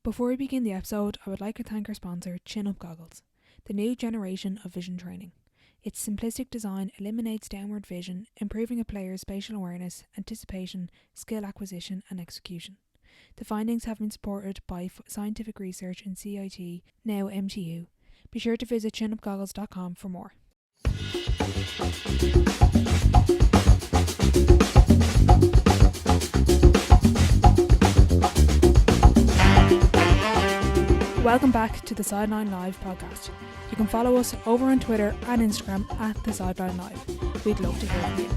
Before we begin the episode, I would like to thank our sponsor, Chin Up Goggles, the new generation of vision training. Its simplistic design eliminates downward vision, improving a player's spatial awareness, anticipation, skill acquisition and execution. The findings have been supported by scientific research in CIT, now MTU. Be sure to visit chinupgoggles.com for more. Welcome back to the Sideline Live podcast. You can follow us over on Twitter and Instagram at the Sideline Live. We'd love to hear from you.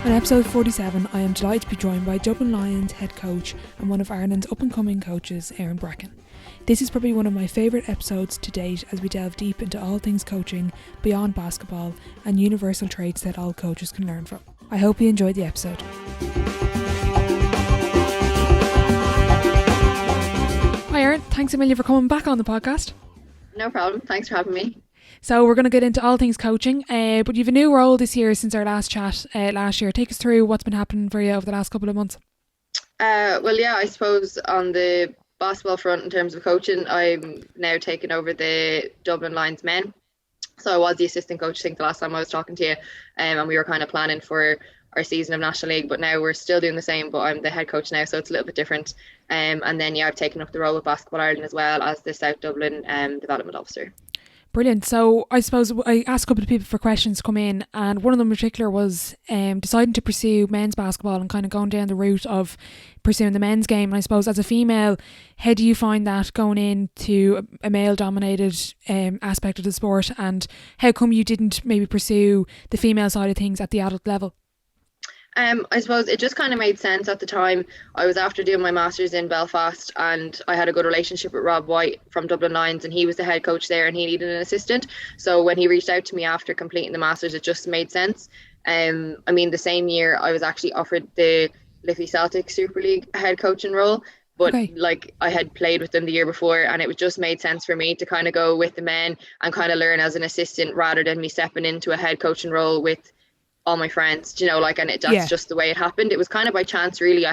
On episode 47, I am delighted to be joined by Dublin Lions Head coach and one of Ireland's up-and-coming coaches, Erin Bracken. This is probably one of my favourite episodes to date as we delve deep into all things coaching, beyond basketball, and universal traits that all coaches can learn from. I hope you enjoyed the episode. Hi Erin, thanks a million for coming back on the podcast. No problem, thanks for having me. So we're going to get into all things coaching, but you've a new role this year since our last chat last year. Take us through what's been happening for you over the last couple of months. I suppose on the basketball front in terms of coaching, I'm now taking over the Dublin Lions men. So I was the assistant coach, I think, the last time I was talking to you, and we were kind of planning for our season of National League, but now we're still doing the same, but I'm the head coach now, so it's a little bit different. And then, I've taken up the role with Basketball Ireland as well as the South Dublin development officer. Brilliant. So I suppose I asked a couple of people for questions to come in, and one of them in particular was deciding to pursue men's basketball and kind of going down the route of pursuing the men's game. And I suppose as a female, how do you find that going into a male-dominated aspect of the sport, and how come you didn't maybe pursue the female side of things at the adult level? I suppose it just kind of made sense at the time. I was after doing my Masters in Belfast and I had a good relationship with Rob White from Dublin Lions, and he was the head coach there and he needed an assistant. So when he reached out to me after completing the Masters, it just made sense. The same year I was actually offered the Liffey Celtic Super League head coaching role. But I had played with them the year before, and it just made sense for me to kind of go with the men and kind of learn as an assistant rather than me stepping into a head coaching role with all my friends, that's just the way it happened. It was kind of by chance, really.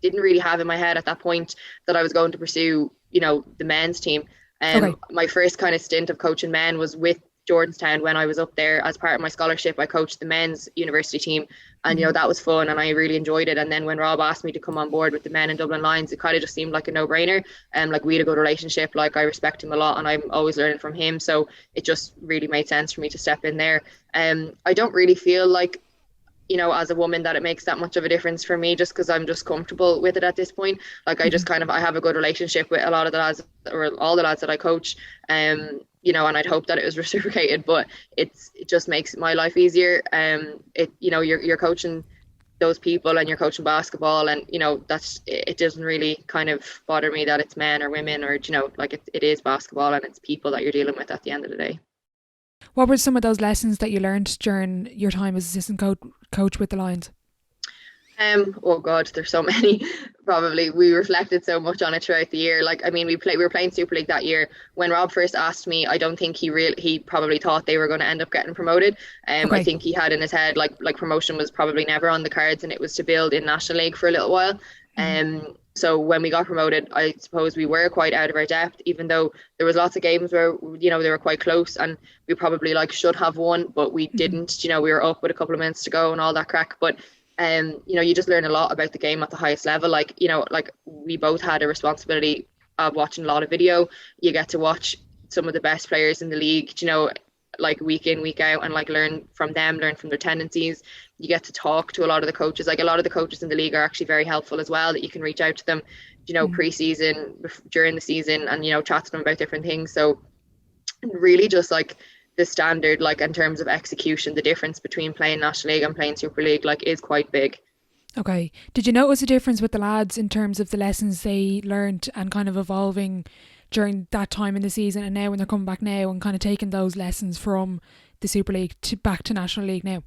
Didn't really have in my head at that point that I was going to pursue, the men's team. My first kind of stint of coaching men was with Jordanstown when I was up there as part of my scholarship. I coached the men's university team, and that was fun and I really enjoyed it. And then when Rob asked me to come on board with the men in Dublin Lions, it kind of just seemed like a no-brainer. We had a good relationship. I respect him a lot and I'm always learning from him, so it just really made sense for me to step in there. I don't really feel like, as a woman, that it makes that much of a difference for me, just because I'm just comfortable with it at this point. I just I have a good relationship with a lot of the lads, or all the lads that I coach, and I'd hope that it was reciprocated, but it just makes my life easier. You're coaching those people and you're coaching basketball, and it doesn't really kind of bother me that it's men or women, or it is basketball and it's people that you're dealing with at the end of the day. What were some of those lessons that you learned during your time as assistant coach with the Lions? Oh God, there's so many. Probably we reflected so much on it throughout the year. We were playing Super League that year. When Rob first asked me, I don't think he probably thought they were going to end up getting promoted. I think he had in his head like promotion was probably never on the cards, and it was to build in National League for a little while. So when we got promoted, I suppose we were quite out of our depth, even though there was lots of games where they were quite close and we probably should have won, but we didn't. We were up with a couple of minutes to go and all that crack. But you just learn a lot about the game at the highest level. We both had a responsibility of watching a lot of video. You get to watch some of the best players in the league, week in, week out, and learn from them, learn from their tendencies. You get to talk to a lot of the coaches. A lot of the coaches in the league are actually very helpful as well, that you can reach out to them, pre-season, during the season, and, chat to them about different things. So really just the standard, in terms of execution, the difference between playing National League and playing Super League, is quite big. Okay. Did you notice a difference with the lads in terms of the lessons they learned and kind of evolving during that time in the season, and now when they're coming back now and kind of taking those lessons from the Super League back to National League now?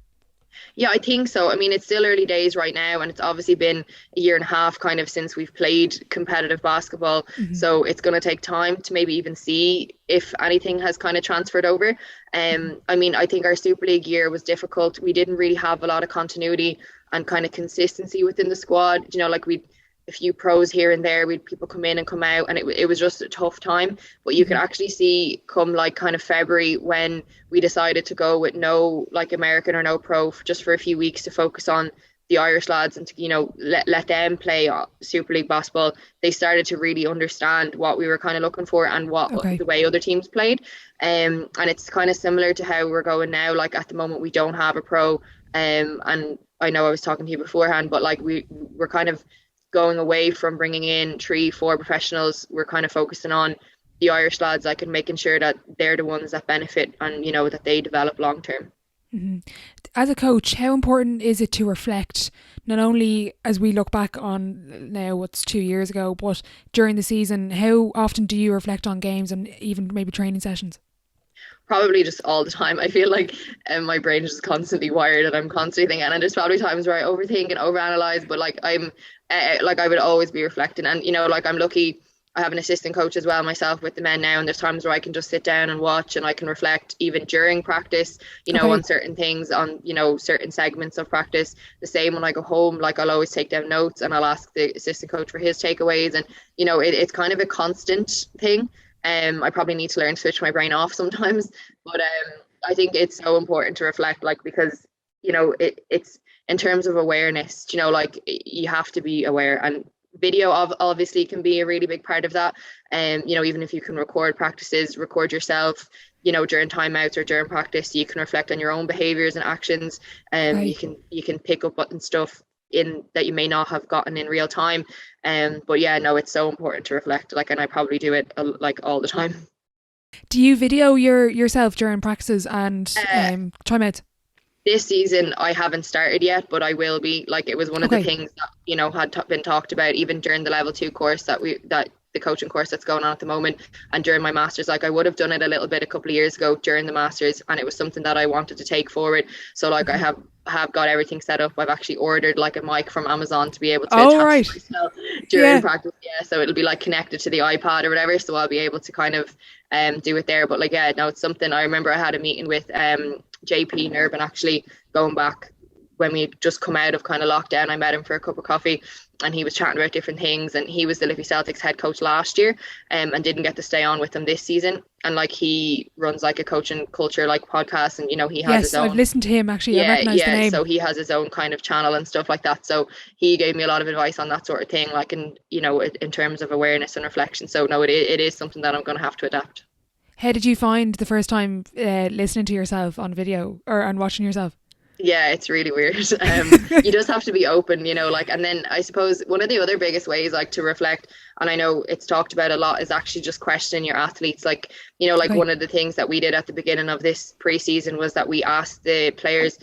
Yeah, I think so. It's still early days right now, and it's obviously been a year and a half kind of since we've played competitive basketball. So it's going to take time to maybe even see if anything has kind of transferred over. I think our Super League year was difficult. We didn't really have a lot of continuity and kind of consistency within the squad. a few pros here and there. We'd people come in and come out, and it was just a tough time. But you could actually see come like kind of February when we decided to go with no like American or no pro just for a few weeks to focus on the Irish lads and to, let them play Super League basketball. They started to really understand what we were kind of looking for and what the way other teams played. And it's kind of similar to how we're going now. Like at the moment, we don't have a pro. And I know I was talking to you beforehand, but like we're kind of going away from bringing in 3-4 professionals. We're kind of focusing on the Irish lads, like, and making sure that they're the ones that benefit and, that they develop long term. Mm-hmm. As a coach, how important is it to reflect, not only as we look back on now what's 2 years ago, but during the season? How often do you reflect on games and even maybe training sessions? Probably just all the time. I feel like my brain is just constantly wired and I'm constantly thinking, and there's probably times where I overthink and overanalyze, but like I would always be reflecting. And like I'm lucky I have an assistant coach as well myself with the men now, and there's times where I can just sit down and watch and I can reflect even during practice, on certain things, on, certain segments of practice. The same when I go home, like I'll always take down notes and I'll ask the assistant coach for his takeaways. And, it's kind of a constant thing. I probably need to learn to switch my brain off sometimes, but I think it's so important to reflect, like, because, it's in terms of awareness, like you have to be aware, and video obviously can be a really big part of that. Even if you can record practices, record yourself, during timeouts or during practice, you can reflect on your own behaviors and actions. You can pick up on stuff in that you may not have gotten in real time. But yeah, no, it's so important to reflect, like, and I probably do it like all the time. Do you video yourself during practices and timeouts? This season I haven't started yet, but I will be. Like, it was one of the things that had been talked about even during the level 2 course that the coaching course that's going on at the moment, and during my masters. Like, I would have done it a little bit a couple of years ago during the masters, and it was something that I wanted to take forward. So like I have got everything set up. I've actually ordered like a mic from Amazon to be able to attach myself during practice. Yeah, so it'll be like connected to the iPad or whatever, so I'll be able to kind of do it there. But like, yeah, no, it's something. I remember I had a meeting with JP Nurbin actually, going back when we just come out of kind of lockdown. I met him for a cup of coffee and he was chatting about different things, and he was the Liffey Celtics head coach last year and didn't get to stay on with them this season. And like, he runs like a coaching culture like podcast, and he has his own. I've listened to him actually. I recognize the name. So he has his own kind of channel and stuff like that, so he gave me a lot of advice on that sort of thing, like in terms of awareness and reflection. So no, it is something that I'm going to have to adapt. How did you find the first time listening to yourself on video or on watching yourself? Yeah, it's really weird. You just have to be open, like, and then I suppose one of the other biggest ways, like, to reflect, and I know it's talked about a lot, is actually just questioning your athletes. Like, one of the things that we did at the beginning of this preseason was that we asked the players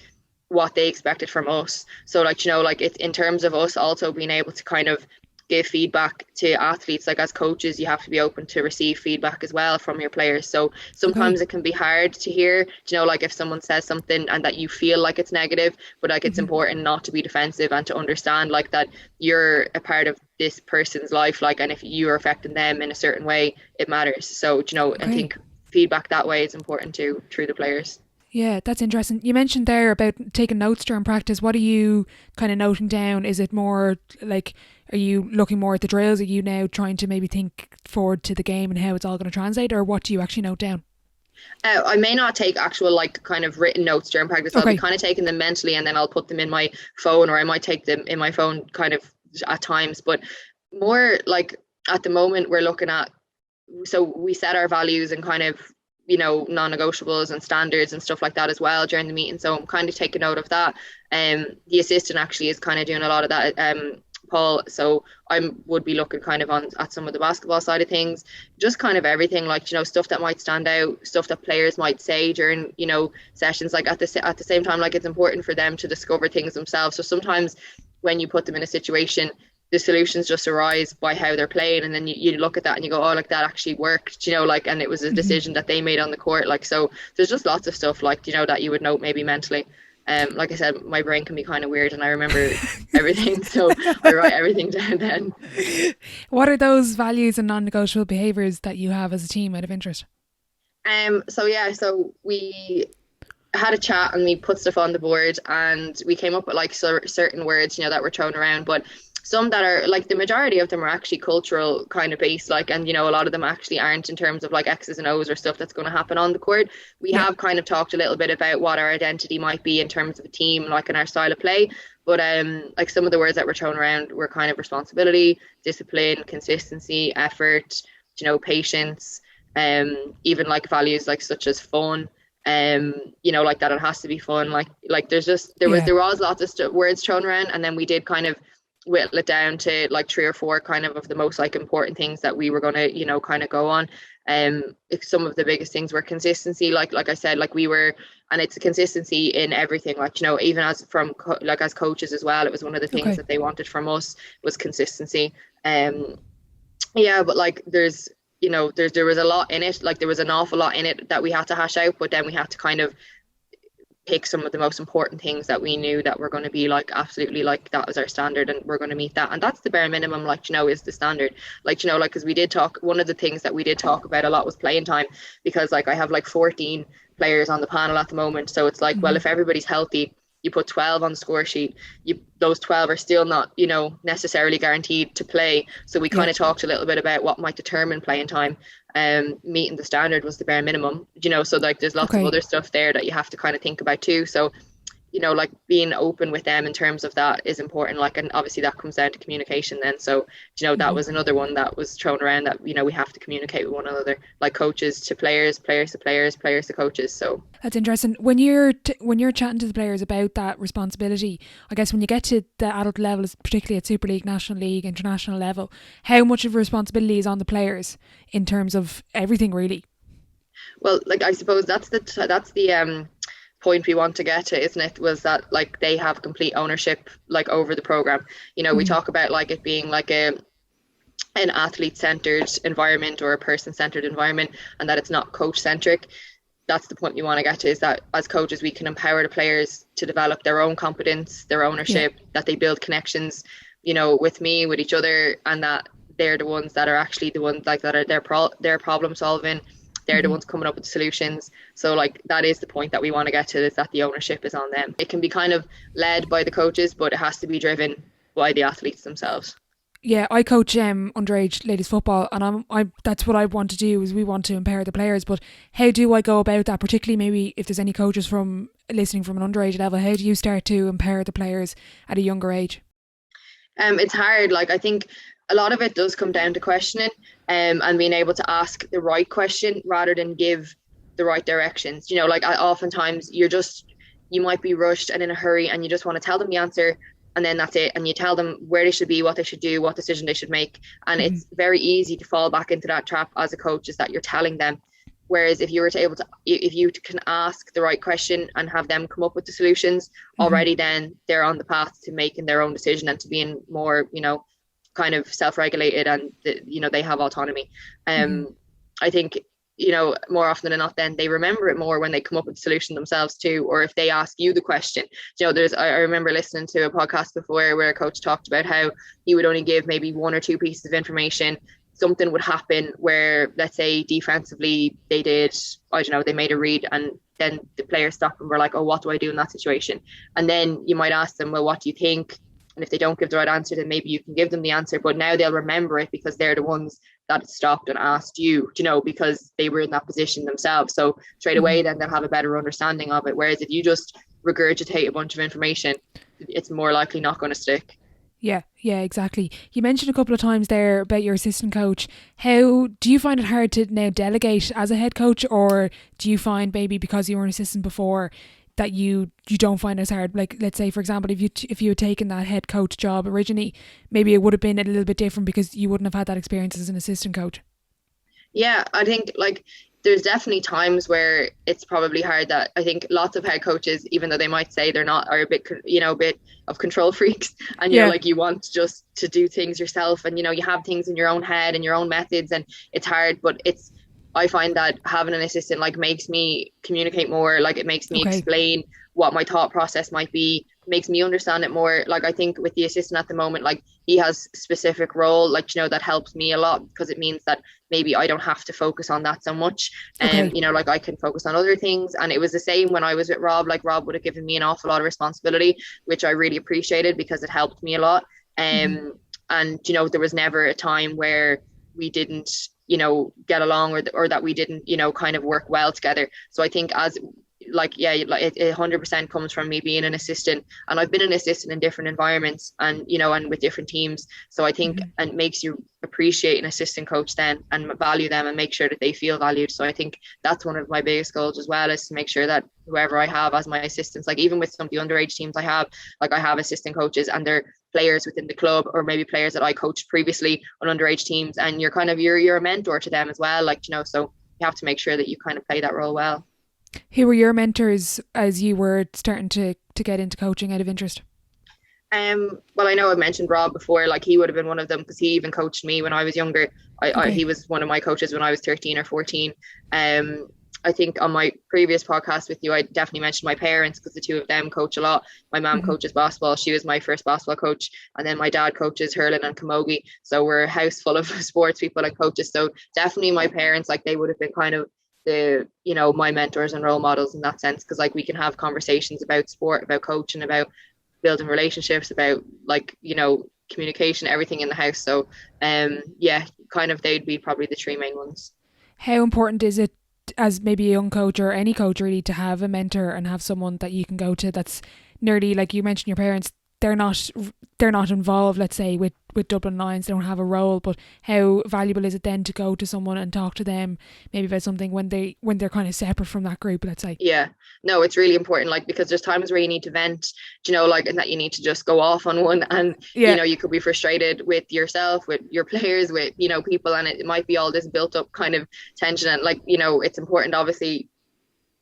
what they expected from us. So like, like, it's in terms of us also being able to kind of give feedback to athletes. Like, as coaches, you have to be open to receive feedback as well from your players. So sometimes it can be hard to hear, like, if someone says something and that you feel like it's negative, but like, it's important not to be defensive and to understand, like, that you're a part of this person's life, like, and if you're affecting them in a certain way, it matters. So I think feedback that way is important too, through the players. Yeah, that's interesting. You mentioned there about taking notes during practice. What are you kind of noting down? Is it more like, are you looking more at the drills? Are you now trying to maybe think forward to the game and how it's all going to translate? Or what do you actually note down? I may not take actual, like, kind of written notes during practice. I'll be kind of taking them mentally, and then I'll put them in my phone, or I might take them in my phone kind of at times. But more like, at the moment, we're looking at, so we set our values and kind of, non-negotiables and standards and stuff like that as well during the meeting. So I'm kind of taking note of that. The assistant actually is kind of doing a lot of that, Paul. So I would be looking kind of at some of the basketball side of things, just kind of everything, like, stuff that might stand out, stuff that players might say during, sessions. Like, at the same time, like, it's important for them to discover things themselves. So sometimes when you put them in a situation, the solutions just arise by how they're playing, and then you look at that and you go, oh, like, that actually worked, like, and it was a decision that they made on the court. Like, so there's just lots of stuff, like, that you would note maybe mentally. Like I said, my brain can be kind of weird and I remember everything, so I write everything down then. What are those values and non-negotiable behaviours that you have as a team, out of interest? So we had a chat and we put stuff on the board and we came up with, like, certain words, that were thrown around. But some that are like, the majority of them are actually cultural kind of based, like, and a lot of them actually aren't, in terms of like X's and O's or stuff that's going to happen on the court. We Yeah. have kind of talked a little bit about what our identity might be in terms of a team, like in our style of play. But like some of the words that were thrown around were kind of responsibility, discipline, consistency, effort, patience, even like values like such as fun. Like that it has to be fun. Like Yeah. there was lots of words thrown around, and then we did kind of whittle it down to like three or four kind of the most like important things that we were going to kind of go on. Some of the biggest things were consistency, like I said, like we were, and it's a consistency in everything, like even as from like as coaches as well, it was one of the things Okay. that they wanted from us was consistency. Yeah, but like there was a lot in it, like there was an awful lot in it that we had to hash out, but then we had to kind of pick some of the most important things that we knew that were going to be like absolutely like that was our standard and we're going to meet that, and that's the bare minimum, like is the standard, like because we did talk, one of the things that we did talk about a lot was playing time, because like I have like 14 players on the panel at the moment, so it's like, well, if everybody's healthy, you put 12 on the score sheet, those 12 are still not necessarily guaranteed to play. So we kind of talked a little bit about what might determine playing time. Meeting the standard was the bare minimum, so like there's lots of other stuff there that you have to kind of think about too. So like being open with them in terms of that is important, like, and obviously that comes down to communication then. So that was another one that was thrown around, that we have to communicate with one another, like coaches to players, players to players, players to coaches. So That's interesting. When you're chatting to the players about that responsibility, I guess when you get to the adult levels, particularly at Super League, National League, international level, how much of a responsibility is on the players in terms of everything, really? well, like I suppose that's the point we want to get to, isn't it? Was that like they have complete ownership like over the program. We talk about like it being like an athlete centered environment or a person centered environment, and that it's not coach centric. That's the point we want to get to, is that as coaches we can empower the players to develop their own competence, their ownership, that they build connections with me, with each other, and that they're the ones that are actually the ones like that are their problem solving. They're the ones coming up with solutions. So like that is the point that we want to get to, is that the ownership is on them. It can be kind of led by the coaches, but it has to be driven by the athletes themselves. Yeah, I coach underage ladies football, and I that's what I want to do, is we want to empower the players. But how do I go about that? Particularly, maybe if there's any coaches from listening from an underage level, how do you start to empower the players at a younger age? It's hard. Like I think a lot of it does come down to questioning, and being able to ask the right question rather than give the right directions. Like oftentimes you might be rushed and in a hurry, and you just want to tell them the answer, and then that's it. And you tell them where they should be, what they should do, what decision they should make. And it's very easy to fall back into that trap as a coach, is that you're telling them. Whereas if you can ask the right question and have them come up with the solutions already, then they're on the path to making their own decision and to being more, kind of self-regulated, and they have autonomy. I think more often than not, then they remember it more when they come up with the solution themselves too, or if they ask you the question. I remember listening to a podcast before where a coach talked about how he would only give maybe one or two pieces of information. Something would happen where, let's say defensively, they did, I don't know, they made a read, and then the players stopped and were like, oh, what do I do in that situation? And then you might ask them, well, what do you think? And if they don't give the right answer, then maybe you can give them the answer. But now they'll remember it because they're the ones that stopped and asked you, because they were in that position themselves. So straight away, then they'll have a better understanding of it. Whereas if you just regurgitate a bunch of information, it's more likely not going to stick. Yeah, exactly. You mentioned a couple of times there about your assistant coach. How do you find it hard to now delegate as a head coach, or do you find maybe because you were an assistant before that you don't find it as hard? Like, let's say, for example, if you had taken that head coach job originally, maybe it would have been a little bit different because you wouldn't have had that experience as an assistant coach. Yeah, I think like there's definitely times where it's probably hard, that I think lots of head coaches, even though they might say they're not, are a bit of control freaks, and like you want just to do things yourself, and you have things in your own head and your own methods, and it's hard. But I find that having an assistant like makes me communicate more, like it makes me explain what my thought process might be, makes me understand it more. Like I think with the assistant at the moment, like he has specific role, like that helps me a lot, because it means that maybe I don't have to focus on that so much, and like I can focus on other things. And it was the same when I was with Rob. Like Rob would have given me an awful lot of responsibility, which I really appreciated because it helped me a lot. And there was never a time where we didn't get along, or that we didn't kind of work well together. So I think as like it 100% comes from me being an assistant, and I've been an assistant in different environments, and and with different teams. So I think it makes you appreciate an assistant coach then, and value them, and make sure that they feel valued. So I think that's one of my biggest goals as well, is to make sure that whoever I have as my assistants, like even with some of the underage teams I have assistant coaches, and they're players within the club, or maybe players that I coached previously on underage teams, and you're a mentor to them as well, so you have to make sure that you kind of play that role well. Who were your mentors as you were starting to get into coaching, out of interest? Well, I know I mentioned Rob before. Like, he would have been one of them, because he even coached me when I was younger. He was one of my coaches when I was 13 or 14. I think on my previous podcast with you, I definitely mentioned my parents, because the two of them coach a lot. My mom coaches basketball. She was my first basketball coach. And then my dad coaches hurling and camogie. So we're a house full of sports people and coaches. So definitely my parents, like, they would have been kind of my mentors and role models in that sense, because like we can have conversations about sport, about coaching, about building relationships, about communication, everything in the house. So kind of they'd be probably the three main ones. How important is it, as maybe a young coach or any coach really, to have a mentor and have someone that you can go to that's nearly, like you mentioned, your parents, they're not involved, let's say, with Dublin Lions, they don't have a role, but how valuable is it then to go to someone and talk to them maybe about something when they're kind of separate from that group, let's say? Yeah, no, it's really important, like, because there's times where you need to vent, and that you need to just go off on one, and you could be frustrated with yourself, with your players, with people, and it might be all this built up kind of tension, and it's important obviously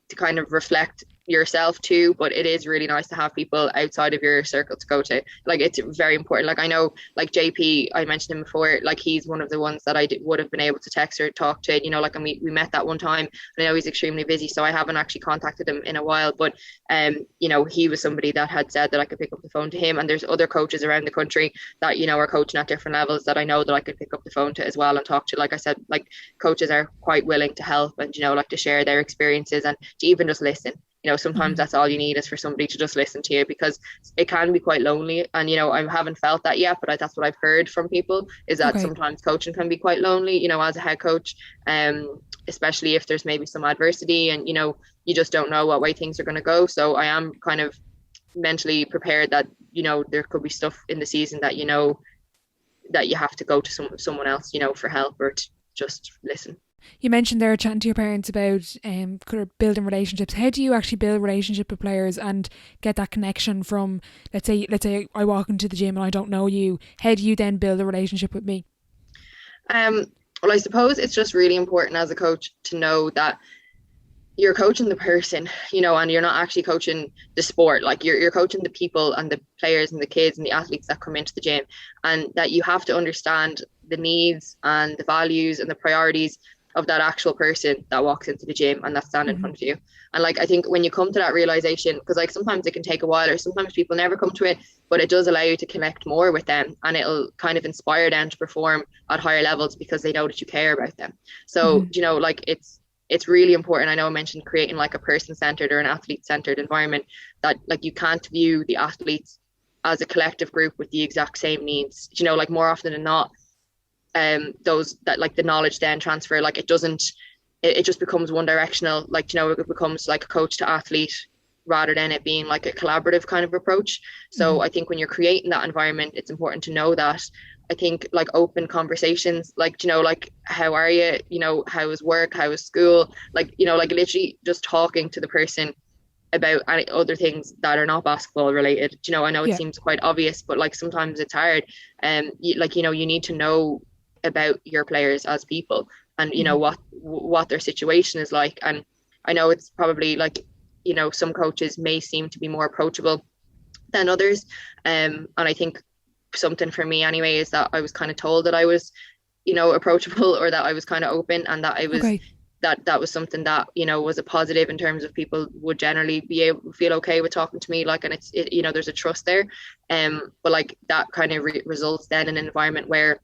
to kind of reflect yourself too, but it is really nice to have people outside of your circle to go to. Like, it's very important. Like, I know, like JP, I mentioned him before, like he's one of the ones that I would have been able to text or talk to, and we met that one time, and I know he's extremely busy, so I haven't actually contacted him in a while, but he was somebody that had said that I could pick up the phone to him. And there's other coaches around the country that are coaching at different levels that I know that I could pick up the phone to as well and talk to. Like I said, like, coaches are quite willing to help, and like to share their experiences, and to even just listen. Sometimes that's all you need, is for somebody to just listen to you, because it can be quite lonely. And I haven't felt that yet, but that's what I've heard from people, is that sometimes coaching can be quite lonely, as a head coach, especially if there's maybe some adversity, and you just don't know what way things are going to go. So I am kind of mentally prepared that there could be stuff in the season that that you have to go to someone else for help, or to just listen. You mentioned there chatting to your parents about kind of building relationships. How do you actually build a relationship with players and get that connection from, let's say I walk into the gym and I don't know you. How do you then build a relationship with me? Well, I suppose it's just really important as a coach to know that you're coaching the person, and you're not actually coaching the sport. Like, you're coaching the people and the players and the kids and the athletes that come into the gym, and that you have to understand the needs and the values and the priorities of that actual person that walks into the gym and that's standing in front of you. And like, I think when you come to that realization, because like sometimes it can take a while, or sometimes people never come to it, but it does allow you to connect more with them, and it'll kind of inspire them to perform at higher levels, because they know that you care about them. So like, it's really important. I know I mentioned creating like a person-centered or an athlete-centered environment, that like you can't view the athletes as a collective group with the exact same needs. Like, more often than not, those that like the knowledge then transfer, like it just becomes one directional. Like, it becomes like a coach to athlete, rather than it being like a collaborative kind of approach. So I think when you're creating that environment, it's important to know that. I think like open conversations, like, like, how are you, how is work, how is school, like, like literally just talking to the person about any other things that are not basketball related. I know it seems quite obvious, but like sometimes it's hard. You need to know about your players as people, and what their situation is like. And I know it's probably like, some coaches may seem to be more approachable than others, and I think something for me anyway is that I was kind of told that I was approachable, or that I was kind of open, and that I was that was something that was a positive in terms of people would generally be able to feel okay with talking to me, like, and it's there's a trust there, but like that kind of results then in an environment where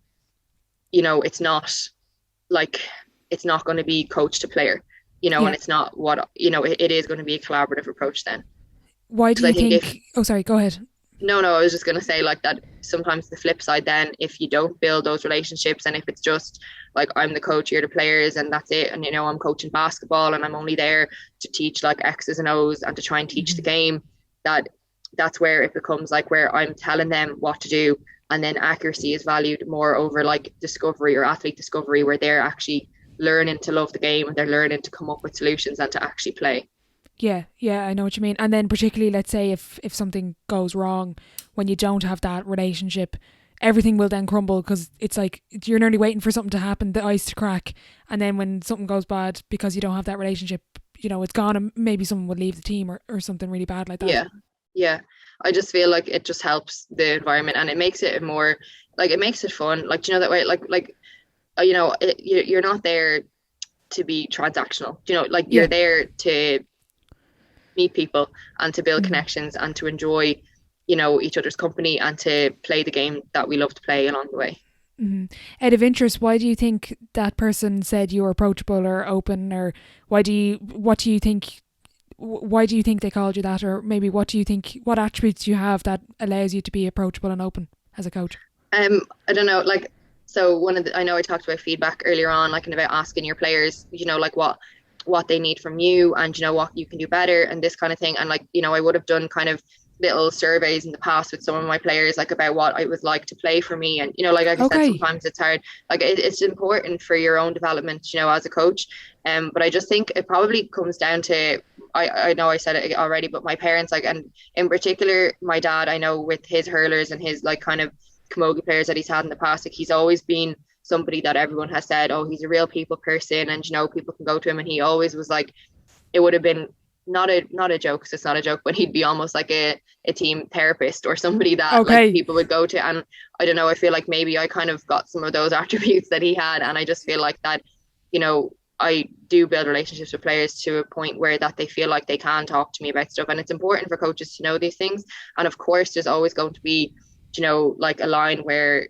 it's not going to be coach to player, and it's not what it is going to be a collaborative approach then. Why do you think oh sorry, go ahead. No, I was just going to say like that sometimes the flip side then, if you don't build those relationships and if it's just like I'm the coach, you're the players and that's it. And, I'm coaching basketball and I'm only there to teach like X's and O's and to try and teach the game, that's where it becomes like where I'm telling them what to do. And then accuracy is valued more over like discovery or athlete discovery, where they're actually learning to love the game and they're learning to come up with solutions and to actually play. Yeah, I know what you mean. And then particularly, let's say if something goes wrong, when you don't have that relationship, everything will then crumble, because it's like you're nearly waiting for something to happen, the ice to crack, and then when something goes bad because you don't have that relationship, it's gone, and maybe someone would leave the team or something really bad like that. Yeah. I just feel like it just helps the environment and it makes it more like it makes it fun. Like, that way, you're not there to be transactional. Like you're there to meet people and to build connections and to enjoy, each other's company and to play the game that we love to play along the way. Out of interest, why do you think that person said you were approachable or open, or why do you think they called you that, or maybe what attributes do you have that allows you to be approachable and open as a coach? I don't know, like, so I know I talked about feedback earlier on, like, and about asking your players, like what they need from you and what you can do better and this kind of thing. And like, I would have done kind of little surveys in the past with some of my players, like about what it was like to play for me. And like I said, sometimes it's hard, like it's important for your own development, as a coach. But I just think it probably comes down to, I know I said it already, but my parents, like, and in particular my dad, I know with his hurlers and his like kind of camogie players that he's had in the past, like he's always been somebody that everyone has said, oh, he's a real people person, and people can go to him. And he always was like, it would have been not a joke, because it's not a joke, but he'd be almost like a team therapist or somebody that like people would go to. And I don't know, I feel like maybe I kind of got some of those attributes that he had, and I just feel like that, I do build relationships with players to a point where that they feel like they can talk to me about stuff. And it's important for coaches to know these things. And of course there's always going to be, like a line where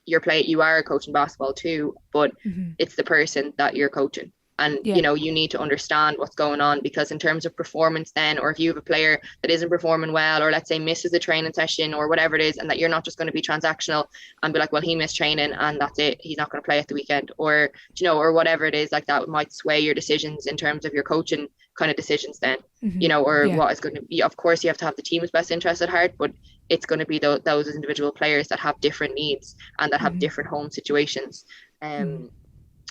you are coaching basketball too, but it's the person that you're coaching. And, you need to understand what's going on, because in terms of performance then, or if you have a player that isn't performing well, or let's say misses a training session or whatever it is, and that you're not just going to be transactional and be like, well, he missed training and that's it, he's not going to play at the weekend, or, or whatever it is, like that might sway your decisions in terms of your coaching kind of decisions then, what is going to be. Of course, you have to have the team's best interest at heart, but it's going to be those individual players that have different needs and that have different home situations.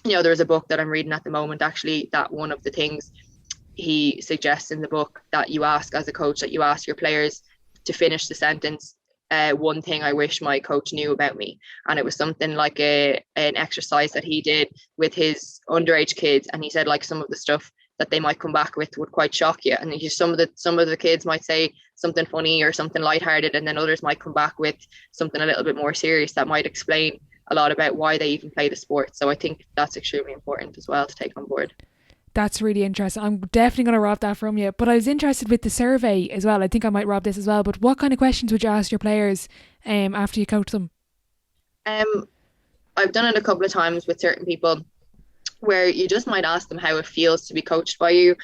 There's a book that I'm reading at the moment, actually, that one of the things he suggests in the book that you ask as a coach, that you ask your players to finish the sentence, one thing I wish my coach knew about me. And it was something like an exercise that he did with his underage kids. And he said, like, some of the stuff that they might come back with would quite shock you. And some of the kids might say something funny or something lighthearted, and then others might come back with something a little bit more serious that might explain a lot about why they even play the sport. So I think that's extremely important as well to take on board. That's really interesting. I'm definitely going to rob that from you. But I was interested with the survey as well. I think I might rob this as well. But what kind of questions would you ask your players after you coach them? I've done it a couple of times with certain people, where you just might ask them how it feels to be coached by you.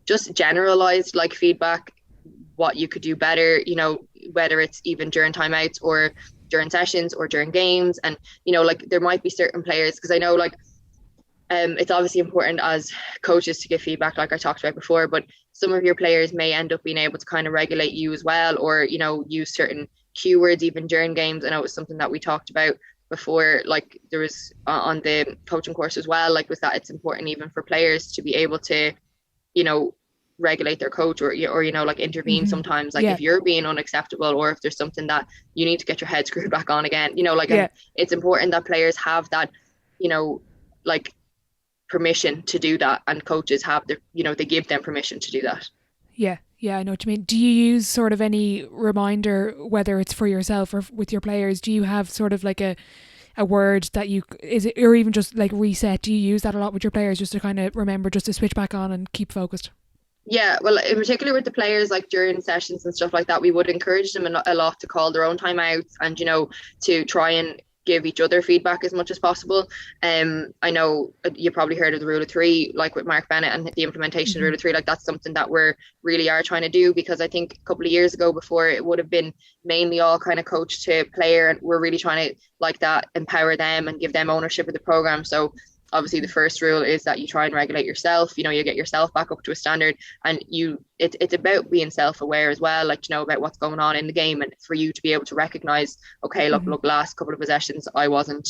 Just generalized like feedback, what you could do better, whether it's even during timeouts or during sessions or during games. And like there might be certain players, because I know like it's obviously important as coaches to give feedback, like I talked about before, but some of your players may end up being able to kind of regulate you as well, or use certain keywords even during games. I know it was something that we talked about before, like there was on the coaching course as well, like was that it's important even for players to be able to regulate their coach, or like intervene sometimes, like if you're being unacceptable, or if there's something that you need to get your head screwed back on again, it's important that players have that like permission to do that, and coaches have they give them permission to do that. I know what you mean. Do you use sort of any reminder, whether it's for yourself or with your players? Do you have sort of like a word that or even just like reset? Do you use that a lot with your players, just to kind of remember, just to switch back on and keep focused? Yeah, well, in particular with the players, like during sessions and stuff like that, we would encourage them a lot to call their own timeouts and, to try and give each other feedback as much as possible. I know you probably heard of the rule of three, like with Mark Bennett and the implementation of the rule of three. Like, that's something that we're really are trying to do, because I think a couple of years ago, before, it would have been mainly all kind of coach to player, and we're really trying to, like, that, empower them and give them ownership of the program. So obviously the first rule is that you try and regulate yourself. You know, you get yourself back up to a standard, and it's about being self-aware as well, like, you know, about what's going on in the game, and for you to be able to recognize, okay, look, last couple of possessions I wasn't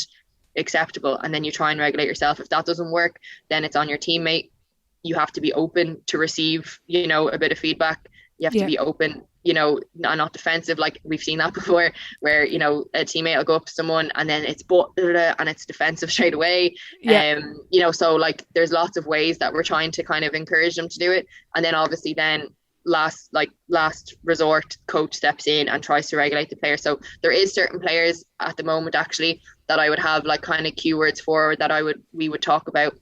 acceptable, and then you try and regulate yourself. If that doesn't work, then it's on your teammate. You have to be open to receive, you know, a bit of feedback. You have to be open, you know, not defensive. Like, we've seen that before, where, you know, a teammate will go up to someone and then it's and it's defensive straight away. You know, so like, there's lots of ways that we're trying to kind of encourage them to do it. And then obviously then last resort, coach steps in and tries to regulate the player. So there is certain players at the moment, actually, that I would have like kind of keywords for, that we would talk about,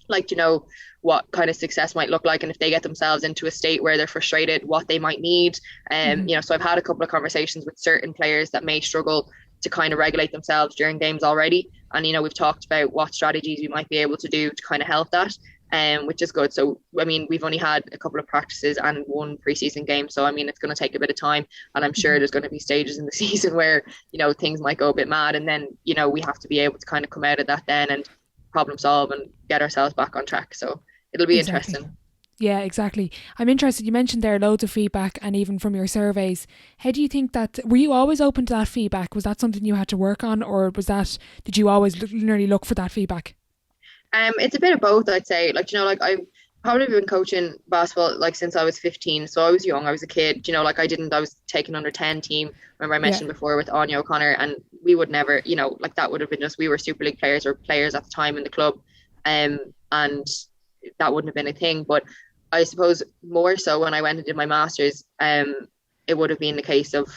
like, you know, what kind of success might look like, and if they get themselves into a state where they're frustrated, what they might need. You know, so I've had a couple of conversations with certain players that may struggle to kind of regulate themselves during games already, and, you know, we've talked about what strategies we might be able to do to kind of help that, which is good. So I mean, we've only had a couple of practices and one preseason game, so I mean, it's going to take a bit of time, and I'm sure there's going to be stages in the season where, you know, things might go a bit mad, and then, you know, we have to be able to kind of come out of that then and problem solve and get ourselves back on track. So it'll be interesting. Yeah, exactly. I'm interested, you mentioned there loads of feedback, and even from your surveys, how do you think that, were you always open to that feedback? Was that something you had to work on, or did you always literally look for that feedback? It's a bit of both, I'd say. Like, you know, like, I've probably been coaching basketball like since I was 15, so I was young, I was a kid, you know, like, I was taken under 10 team, remember I mentioned before, with Anya O'Connor, and we would never, you know, like, that would have been just, we were Super League players, or players at the time in the club, and that wouldn't have been a thing. But I suppose more so when I went and did my masters, it would have been the case of,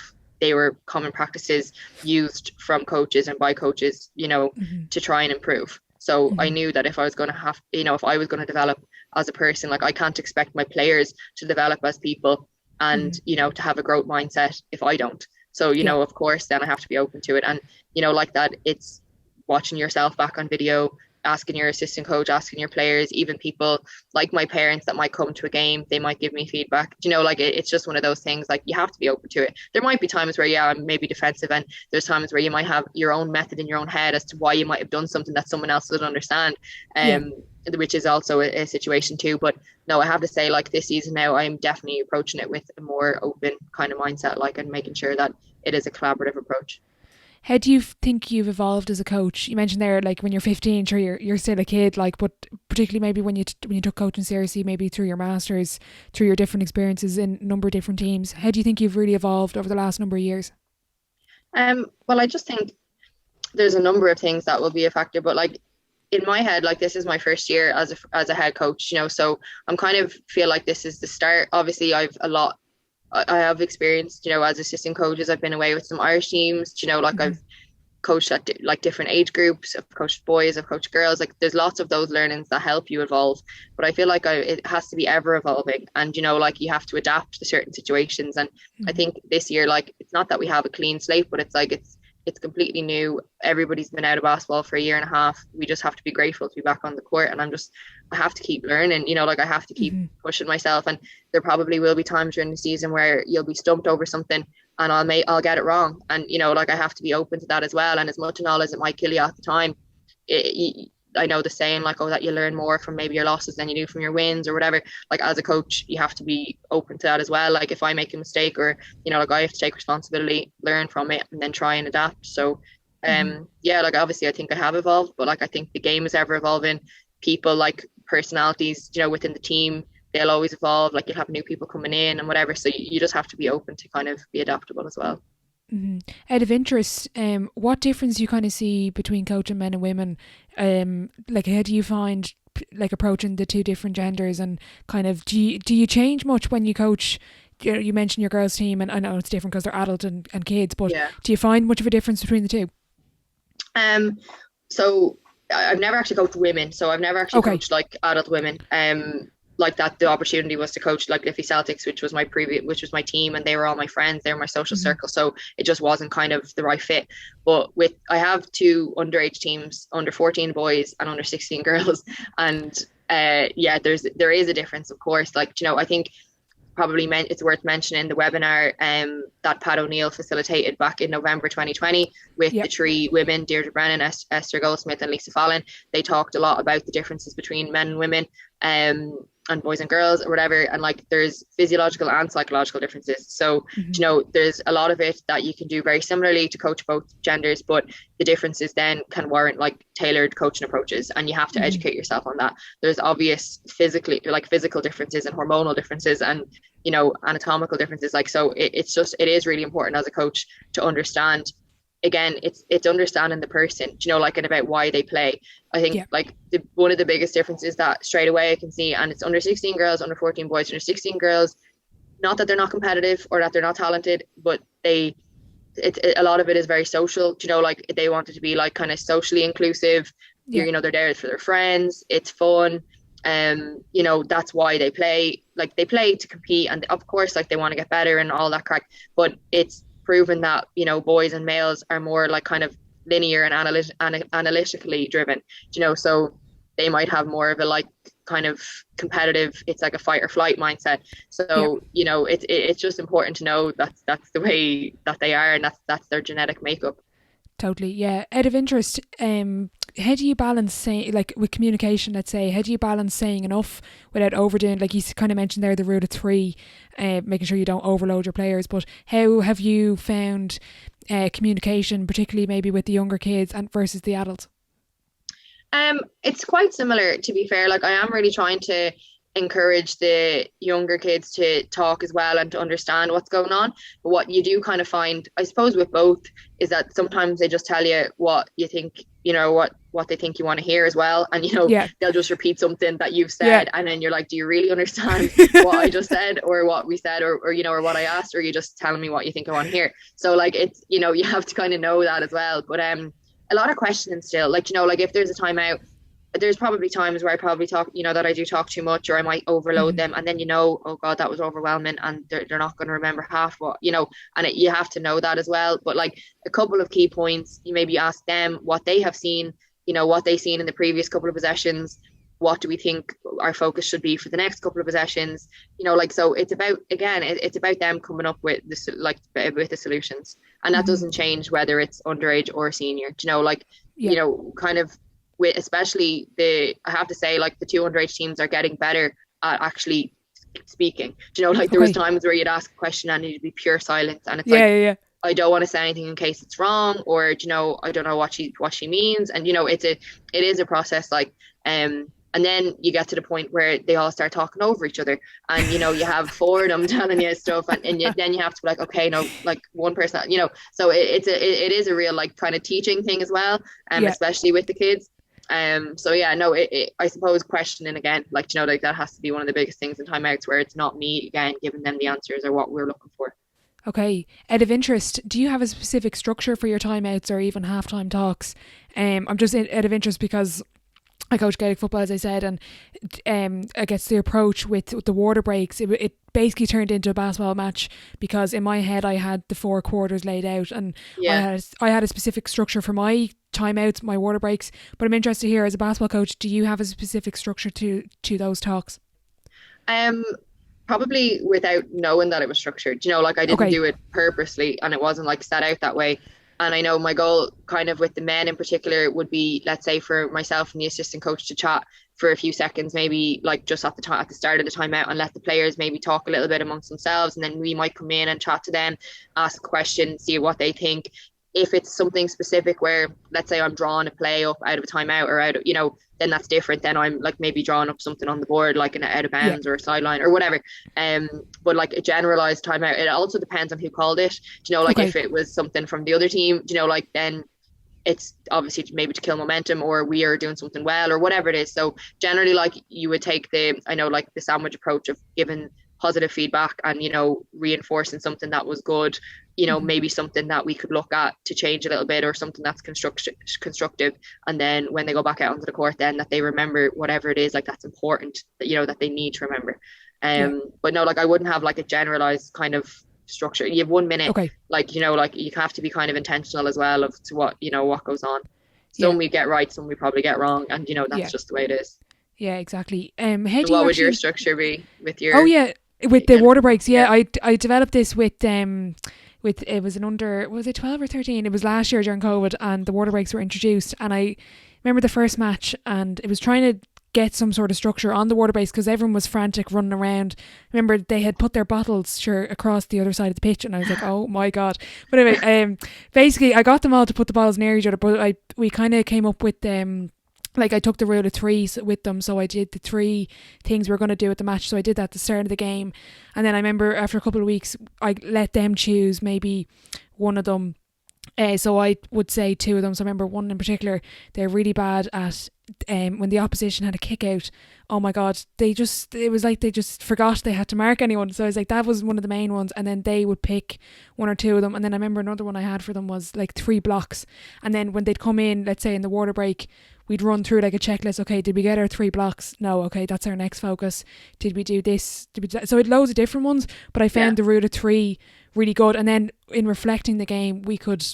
they were common practices used from coaches and by coaches, you know, to try and improve. So I knew that if I was going to have, you know, if I was going to develop as a person, like, I can't expect my players to develop as people and, you know, to have a growth mindset if I don't. So, you know, of course, then I have to be open to it. And, you know, like that, it's watching yourself back on video, asking your assistant coach, asking your players, even people like my parents that might come to a game, they might give me feedback. You know, like, it's just one of those things, like, you have to be open to it. There might be times where, I'm maybe defensive, and there's times where you might have your own method in your own head as to why you might have done something that someone else doesn't understand, which is also a situation too. But no, I have to say, like, this season now, I'm definitely approaching it with a more open kind of mindset, like, and making sure that it is a collaborative approach. How do you think you've evolved as a coach? You mentioned there, like, when you're 15, sure, you're still a kid, like, but particularly maybe when you took coaching seriously, maybe through your masters, through your different experiences in a number of different teams. How do you think you've really evolved over the last number of years? Well, I just think there's a number of things that will be a factor, but, like, in my head, like, this is my first year as a head coach, you know, so I'm kind of feel like this is the start. Obviously, I have experienced, you know, as assistant coaches, I've been away with some Irish teams, you know, like, I've coached at like different age groups, I've coached boys, I've coached girls, like, there's lots of those learnings that help you evolve. But I feel like it has to be ever evolving, and, you know, like, you have to adapt to certain situations. And I think this year, like, it's not that we have a clean slate, but it's like, it's completely new. Everybody's been out of basketball for a year and a half. We just have to be grateful to be back on the court. And I have to keep learning, you know, like, I have to keep pushing myself. And there probably will be times during the season where you'll be stumped over something and I'll get it wrong. And, you know, like, I have to be open to that as well. And as much knowledge as it might kill you at the time, I know the saying, like, oh, that you learn more from maybe your losses than you do from your wins or whatever. Like, as a coach, you have to be open to that as well. Like, if I make a mistake, or, you know, like, I have to take responsibility, learn from it, and then try and adapt. So like, obviously I think I have evolved, but, like, I think the game is ever evolving. People, like, personalities, you know, within the team, they'll always evolve. Like, you'll have new people coming in and whatever, so you just have to be open to kind of be adaptable as well. Out of interest, what difference do you kind of see between coaching men and women? Like, how do you find, like, approaching the two different genders, and kind of do you change much when you coach? You mentioned your girls' team, and I know it's different because they're adult and kids, but do you find much of a difference between the two? So I've never actually coached women, so I've never actually coached, like, adult women. like that the opportunity was to coach like Liffey Celtics, which was my team, and they were all my friends, they were my social circle, so it just wasn't kind of the right fit. But I have two underage teams, under 14 boys and under 16 girls, and there is a difference, of course. Like, I think probably it's worth mentioning the webinar that Pat O'Neill facilitated back in November 2020 with the three women, Deirdre Brennan, Esther Goldsmith and Lisa Fallon. They talked a lot about the differences between men and women and boys and girls or whatever, and like there's physiological and psychological differences. So there's a lot of it that you can do very similarly to coach both genders, but the differences then can warrant like tailored coaching approaches, and you have to educate yourself on that. There's obvious physical differences and hormonal differences and anatomical differences, like, so it is really important as a coach to understand. Again, it's understanding the person, like, and about why they play. I think like one of the biggest differences that straight away I can see, and it's under 16 girls, under 14 boys. Under 16 girls, not that they're not competitive or that they're not talented, but a lot of it is very social. Like they want it to be like kind of socially inclusive. They're there for their friends. It's fun. That's why they play. Like they play to compete, and of course, like they want to get better and all that crack. But it's proven that boys and males are more like kind of linear and analytically driven, so they might have more of a like kind of competitive, it's like a fight or flight mindset. So it's just important to know that that's the way that they are, and that's their genetic makeup. Totally. Yeah. Out of interest, how do you balance saying, like with communication, let's say, how do you balance saying enough without overdoing, like you kind of mentioned there, the rule of three, making sure you don't overload your players, but how have you found communication, particularly maybe with the younger kids and versus the adults? It's quite similar, to be fair. Like I am really trying to encourage the younger kids to talk as well and to understand what's going on. But what you do kind of find, I suppose, with both is that sometimes they just tell you what you think, what they think you want to hear as well. And, they'll just repeat something that you've said. And then you're like, do you really understand what I just said or what we said or what I asked, or are you just telling me what you think I want to hear? So like, it's, you have to kind of know that as well. But a lot of questioning still, like, like if there's a timeout, there's probably times where I probably talk, that I do talk too much, or I might overload them, and then oh God, that was overwhelming, and they're not going to remember half what, and you have to know that as well. But like a couple of key points, you maybe ask them what they have seen, what they've seen in the previous couple of possessions. What do we think our focus should be for the next couple of possessions? So it's about, again, it's about them coming up with this, like with the solutions, and that doesn't change whether it's underage or senior. Kind of. With especially I have to say, like the two underage teams are getting better at actually speaking. There was times where you'd ask a question and it'd be pure silence, and it's I don't want to say anything in case it's wrong, or I don't know what she means, and it is a process, like and then you get to the point where they all start talking over each other, and you have four of them telling you stuff, and then you have to be like, okay, no, like one person, so it is a real like kind of teaching thing as well, especially with the kids. I suppose questioning again, like like that has to be one of the biggest things in timeouts, where it's not me again giving them the answers or what we're looking for. Okay. Out of interest, do you have a specific structure for your timeouts or even halftime talks? I'm just out of interest because I coach Gaelic football, as I said, and I guess the approach with the water breaks, it basically turned into a basketball match, because in my head I had the 4 quarters laid out, and I had a specific structure for my timeouts, my water breaks. But I'm interested to hear, as a basketball coach, do you have a specific structure to those talks? Probably without knowing that it was structured. Like I didn't do it purposely, and it wasn't like set out that way. And I know my goal kind of with the men in particular would be, let's say, for myself and the assistant coach to chat for a few seconds, maybe like just at the start of the timeout, and let the players maybe talk a little bit amongst themselves, and then we might come in and chat to them, ask a question, see what they think. If it's something specific where, let's say, I'm drawing a play up out of a timeout or out of, then that's different. Then I'm like maybe drawing up something on the board, like an out of bounds or a sideline or whatever. But like a generalized timeout, it also depends on who called it. If it was something from the other team, like then it's obviously maybe to kill momentum, or we are doing something well, or whatever it is. So generally, like you would take the sandwich approach of giving positive feedback and, you know, reinforcing something that was good, you know, maybe something that we could look at to change a little bit, or something that's constructive. And then when they go back out onto the court, then that they remember whatever it is, like, that's important, that, you know, that they need to remember. But no, like, I wouldn't have like a generalized kind of structure. You have 1 minute, Okay. like, you know, like, you have to be kind of intentional as well of to what, you know, what goes on. Some we get right, some we probably get wrong, and, you know, that's just the way it is. Yeah, exactly. How do you What would actually... your structure be with your... Oh yeah, with the water breaks. Yeah, I developed this with it was an under, was it 12 or 13? It was last year during COVID, and the water breaks were introduced, and I remember the first match, and it was trying to get some sort of structure on the water breaks because everyone was frantic running around. Remember, they had put their bottles across the other side of the pitch, and I was like, oh my god. But anyway, basically I got them all to put the bottles near each other, but we kind of came up with like, I took the rule of three with them, so I did the 3 things we were going to do at the match. So I did that at the start of the game, and then I remember after a couple of weeks I let them choose maybe one of them. So I would say 2 of them. So I remember one in particular, they're really bad at when the opposition had a kick out. Oh my god, it was like they just forgot they had to mark anyone. So I was like, that was one of the main ones, and then they would pick 1 or 2 of them. And then I remember another one I had for them was like 3 blocks, and then when they'd come in, let's say in the water break, we'd run through like a checklist. Okay, did we get our 3 blocks? No. Okay, that's our next focus. Did we do this? Did we do that? So it loads of different ones, but I found the rule of 3 really good. And then in reflecting the game, we could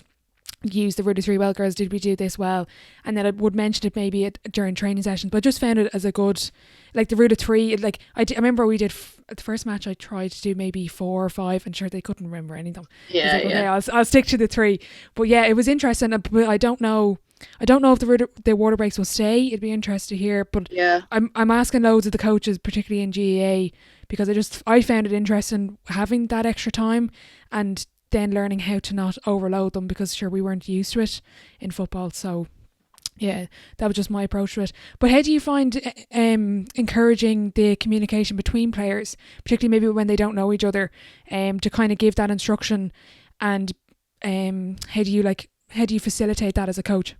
use the rule of 3. Well, girls, did we do this well? And then I would mention it maybe during training sessions, but I just found it as a good, like, the rule of 3. Like, I remember we did the first match, I tried to do maybe 4 or 5, and sure, they couldn't remember any of them. Okay, I'll stick to the 3. But yeah, it was interesting. But I don't know if the water breaks will stay. It'd be interesting to hear. But I'm asking loads of the coaches, particularly in GAA, because I found it interesting having that extra time, and then learning how to not overload them, because sure, we weren't used to it in football. So yeah, that was just my approach to it. But how do you find encouraging the communication between players, particularly maybe when they don't know each other, to kind of give that instruction, and how do you facilitate that as a coach?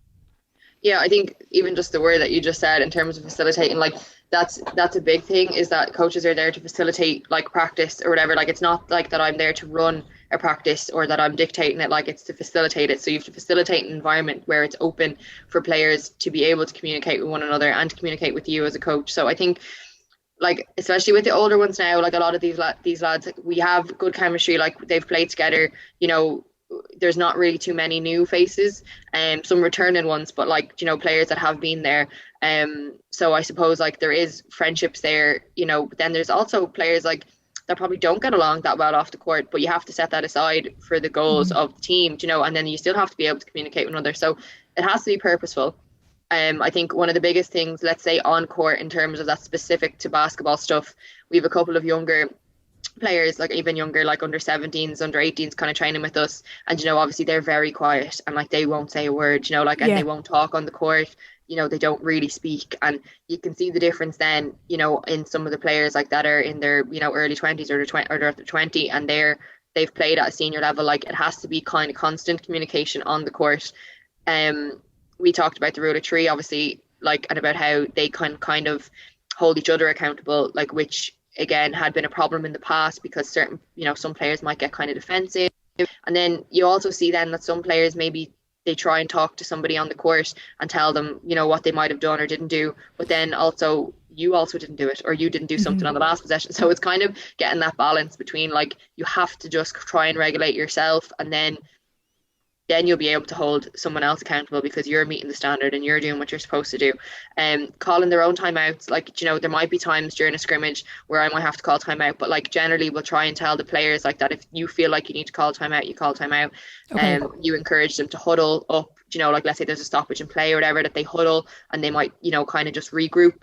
Yeah, I think even just the word that you just said in terms of facilitating, like, that's a big thing, is that coaches are there to facilitate, like, practice or whatever. Like, it's not like that I'm there to run a practice or that I'm dictating it. Like, it's to facilitate it. So you have to facilitate an environment where it's open for players to be able to communicate with one another and to communicate with you as a coach. So I think, like, especially with the older ones now, like, a lot of these lads, like, we have good chemistry. Like, they've played together, you know. There's not really too many new faces, and some returning ones, but, like, you know, players that have been there. So I suppose, like, there is friendships there, you know. But then there's also players, like, that probably don't get along that well off the court, but you have to set that aside for the goals of the team, you know. And then you still have to be able to communicate with another. So it has to be purposeful. I think one of the biggest things, let's say, on court in terms of that specific to basketball stuff, we have a couple of younger players, like even younger, like under 17s, under 18s, kind of training with us, and, you know, obviously they're very quiet, and, like, they won't say a word, you know, like, and they won't talk on the court, you know, they don't really speak. And you can see the difference then, you know, in some of the players, like, that are in their, you know, early 20s or they're at the 20, and they've played at a senior level. Like, it has to be kind of constant communication on the court. We talked about the rule of 3, obviously, like, and about how they kind of hold each other accountable, like, which again had been a problem in the past, because certain, you know, some players might get kind of defensive. And then you also see then that some players, maybe they try and talk to somebody on the court and tell them, you know, what they might have done or didn't do, but then also you also didn't do it, or you didn't do something on the last possession. So it's kind of getting that balance between, like, you have to just try and regulate yourself, and then you'll be able to hold someone else accountable, because you're meeting the standard and you're doing what you're supposed to do. Calling their own timeouts, like, you know, there might be times during a scrimmage where I might have to call timeout, but, like, generally we'll try and tell the players, like, that if you feel like you need to call timeout, you call timeout. You encourage them to huddle up, you know, like, let's say there's a stoppage in play or whatever, that they huddle and they might, you know, kind of just regroup.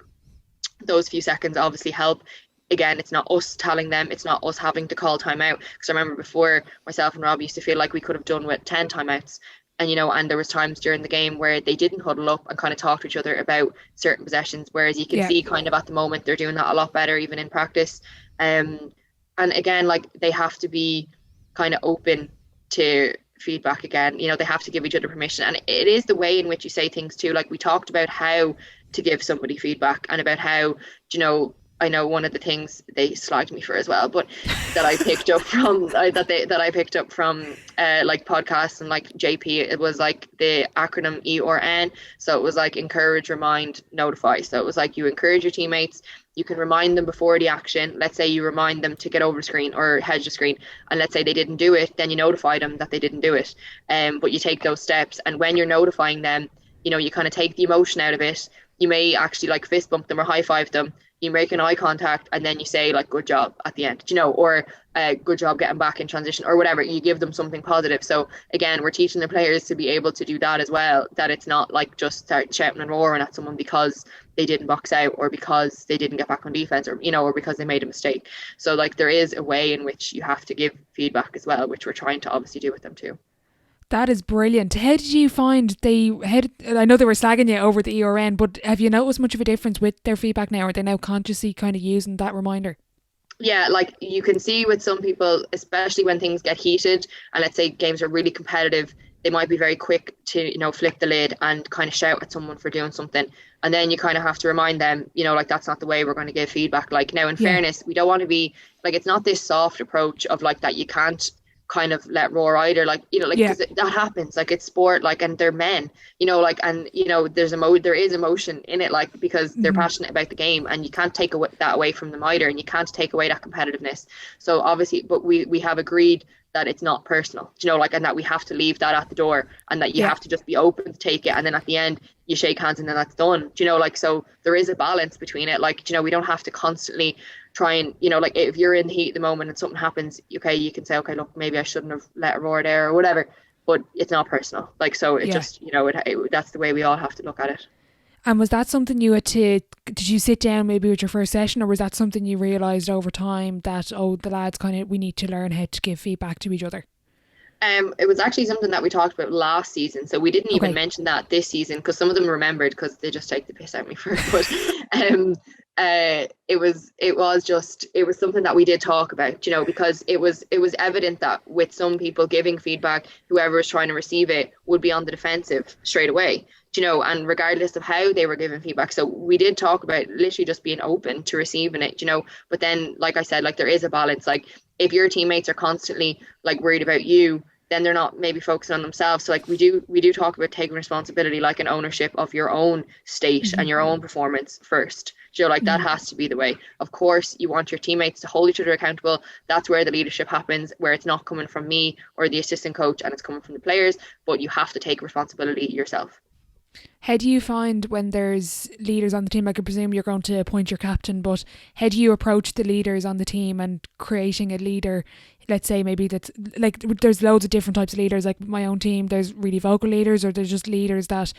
Those few seconds obviously help. Again, it's not us telling them, it's not us having to call timeout, because I remember before, myself and Rob used to feel like we could have done with 10 timeouts, and, you know, and there was times during the game where they didn't huddle up and kind of talk to each other about certain possessions, whereas you can see kind of at the moment they're doing that a lot better, even in practice. And again, like, they have to be kind of open to feedback. Again, you know, they have to give each other permission, and it is the way in which you say things too. Like, we talked about how to give somebody feedback, and about how, you know, I know one of the things they slagged me for as well, but that I picked up from that I picked up from like podcasts and like JP, it was like the acronym ERN. So it was like encourage, remind, notify. So it was like you encourage your teammates, you can remind them before the action. Let's say you remind them to get over the screen or hedge the screen, and let's say they didn't do it, then you notify them that they didn't do it. But you take those steps, and when you're notifying them, you kind of take the emotion out of it. You may actually like fist bump them or high five them. You make an eye contact, and then you say like good job at the end, or good job getting back in transition or whatever. You give them something positive. So again, we're teaching the players to be able to do that as well, that it's not like just start shouting and roaring at someone because they didn't box out or because they didn't get back on defense, or or because they made a mistake. So like there is a way in which you have to give feedback as well, which we're trying to obviously do with them too. That is brilliant. How did you find I know they were slagging you over the ERN, but have you noticed much of a difference with their feedback now? Are they now consciously kind of using that reminder? Yeah, like you can see with some people, especially when things get heated and let's say games are really competitive, they might be very quick to, flip the lid and kind of shout at someone for doing something. And then you kind of have to remind them, like that's not the way we're going to give feedback. Like now, in fairness, we don't want to be like, it's not this soft approach of like that you can't kind of let roar either, like that happens, like it's sport, like, and they're men, like, and there is emotion in it, like, because they're passionate about the game, and you can't take that away from them either, and you can't take away that competitiveness. So obviously, but we have agreed that it's not personal, like, and that we have to leave that at the door, and that you have to just be open to take it, and then at the end you shake hands and then that's done, like, so there is a balance between it, like, we don't have to constantly try and, like, if you're in the heat at the moment and something happens, okay, you can say, okay, look, maybe I shouldn't have let it roar there or whatever, but it's not personal, like, so it just, that's the way we all have to look at it. And was that something did you sit down maybe with your first session, or was that something you realised over time that, the lads we need to learn how to give feedback to each other? It was actually something that we talked about last season, so we didn't even mention that this season, because some of them remembered because they just take the piss out of me for it. But it was something that we did talk about, because it was evident that with some people giving feedback, whoever was trying to receive it would be on the defensive straight away, and regardless of how they were giving feedback. So we did talk about literally just being open to receiving it, but then, like I said, like, there is a balance. Like, if your teammates are constantly like worried about you, then they're not maybe focusing on themselves. So like we do talk about taking responsibility, like an ownership of your own state and your own performance first. Like that has to be the way. Of course, you want your teammates to hold each other accountable. That's where the leadership happens, where it's not coming from me or the assistant coach, and it's coming from the players, but you have to take responsibility yourself. How do you find when there's leaders on the team? I could presume you're going to appoint your captain, but how do you approach the leaders on the team and creating a leader? Let's say maybe that's like, there's loads of different types of leaders. Like my own team, there's really vocal leaders, or there's just leaders that,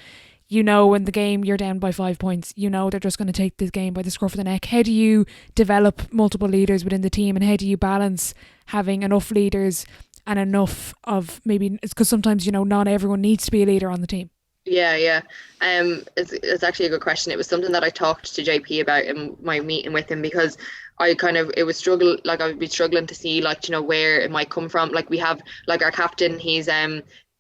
in the game you're down by 5 points, they're just going to take this game by the scruff of the neck. How do you develop multiple leaders within the team, and how do you balance having enough leaders and enough of, maybe it's because sometimes, not everyone needs to be a leader on the team? Yeah. It's actually a good question. It was something that I talked to JP about in my meeting with him, because I would be struggling to see, like, where it might come from. Like, we have, like, our captain, he's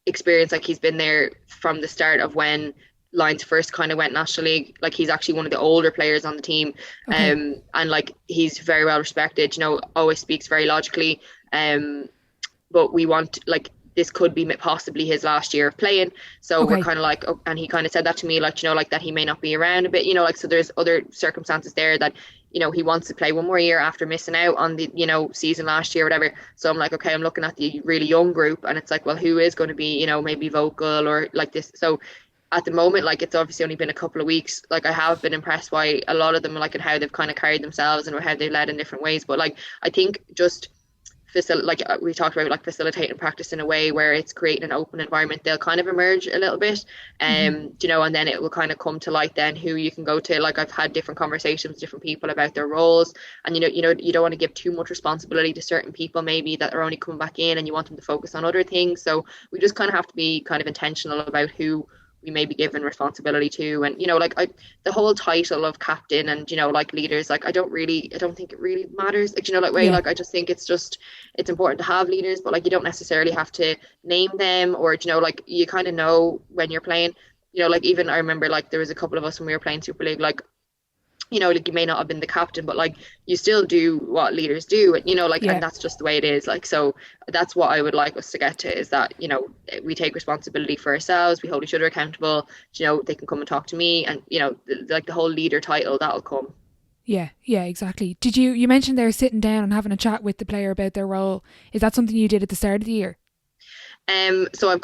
experienced, like, he's been there from the start of when Lions first kind of went National League. Like, he's actually one of the older players on the team. And like, he's very well respected, always speaks very logically. But we want, like, this could be possibly his last year of playing, so we're kind of like, and he kind of said that to me, like, like that he may not be around a bit, like, so there's other circumstances there that, he wants to play one more year after missing out on the, season last year, whatever. So I'm like, okay, I'm looking at the really young group, and it's like, well, who is going to be, maybe vocal or like this. So at the moment, like, it's obviously only been a couple of weeks. Like, I have been impressed by a lot of them, like, and how they've kind of carried themselves and how they've led in different ways. But like, I think just like we talked about, like, facilitating practice in a way where it's creating an open environment, they'll kind of emerge a little bit, and then it will kind of come to light then who you can go to. Like, I've had different conversations with different people about their roles, and you don't want to give too much responsibility to certain people maybe that are only coming back in, and you want them to focus on other things. So we just kind of have to be kind of intentional about who we may be given responsibility to. And like, the whole title of captain and like leaders, like, I don't think it really matters, like, like, I just think it's important to have leaders, but like, you don't necessarily have to name them, or like, you kind of know when you're playing, like, even I remember, like, there was a couple of us when we were playing Super League, like, like you may not have been the captain, but like you still do what leaders do, and like, and Yeah. that's just the way it is. Like, so that's what I would like us to get to, is that, we take responsibility for ourselves, we hold each other accountable. They can come and talk to me, and like the whole leader title, that'll come. Yeah, yeah, exactly. Did you mentioned there sitting down and having a chat with the player about their role? Is that something you did at the start of the year? So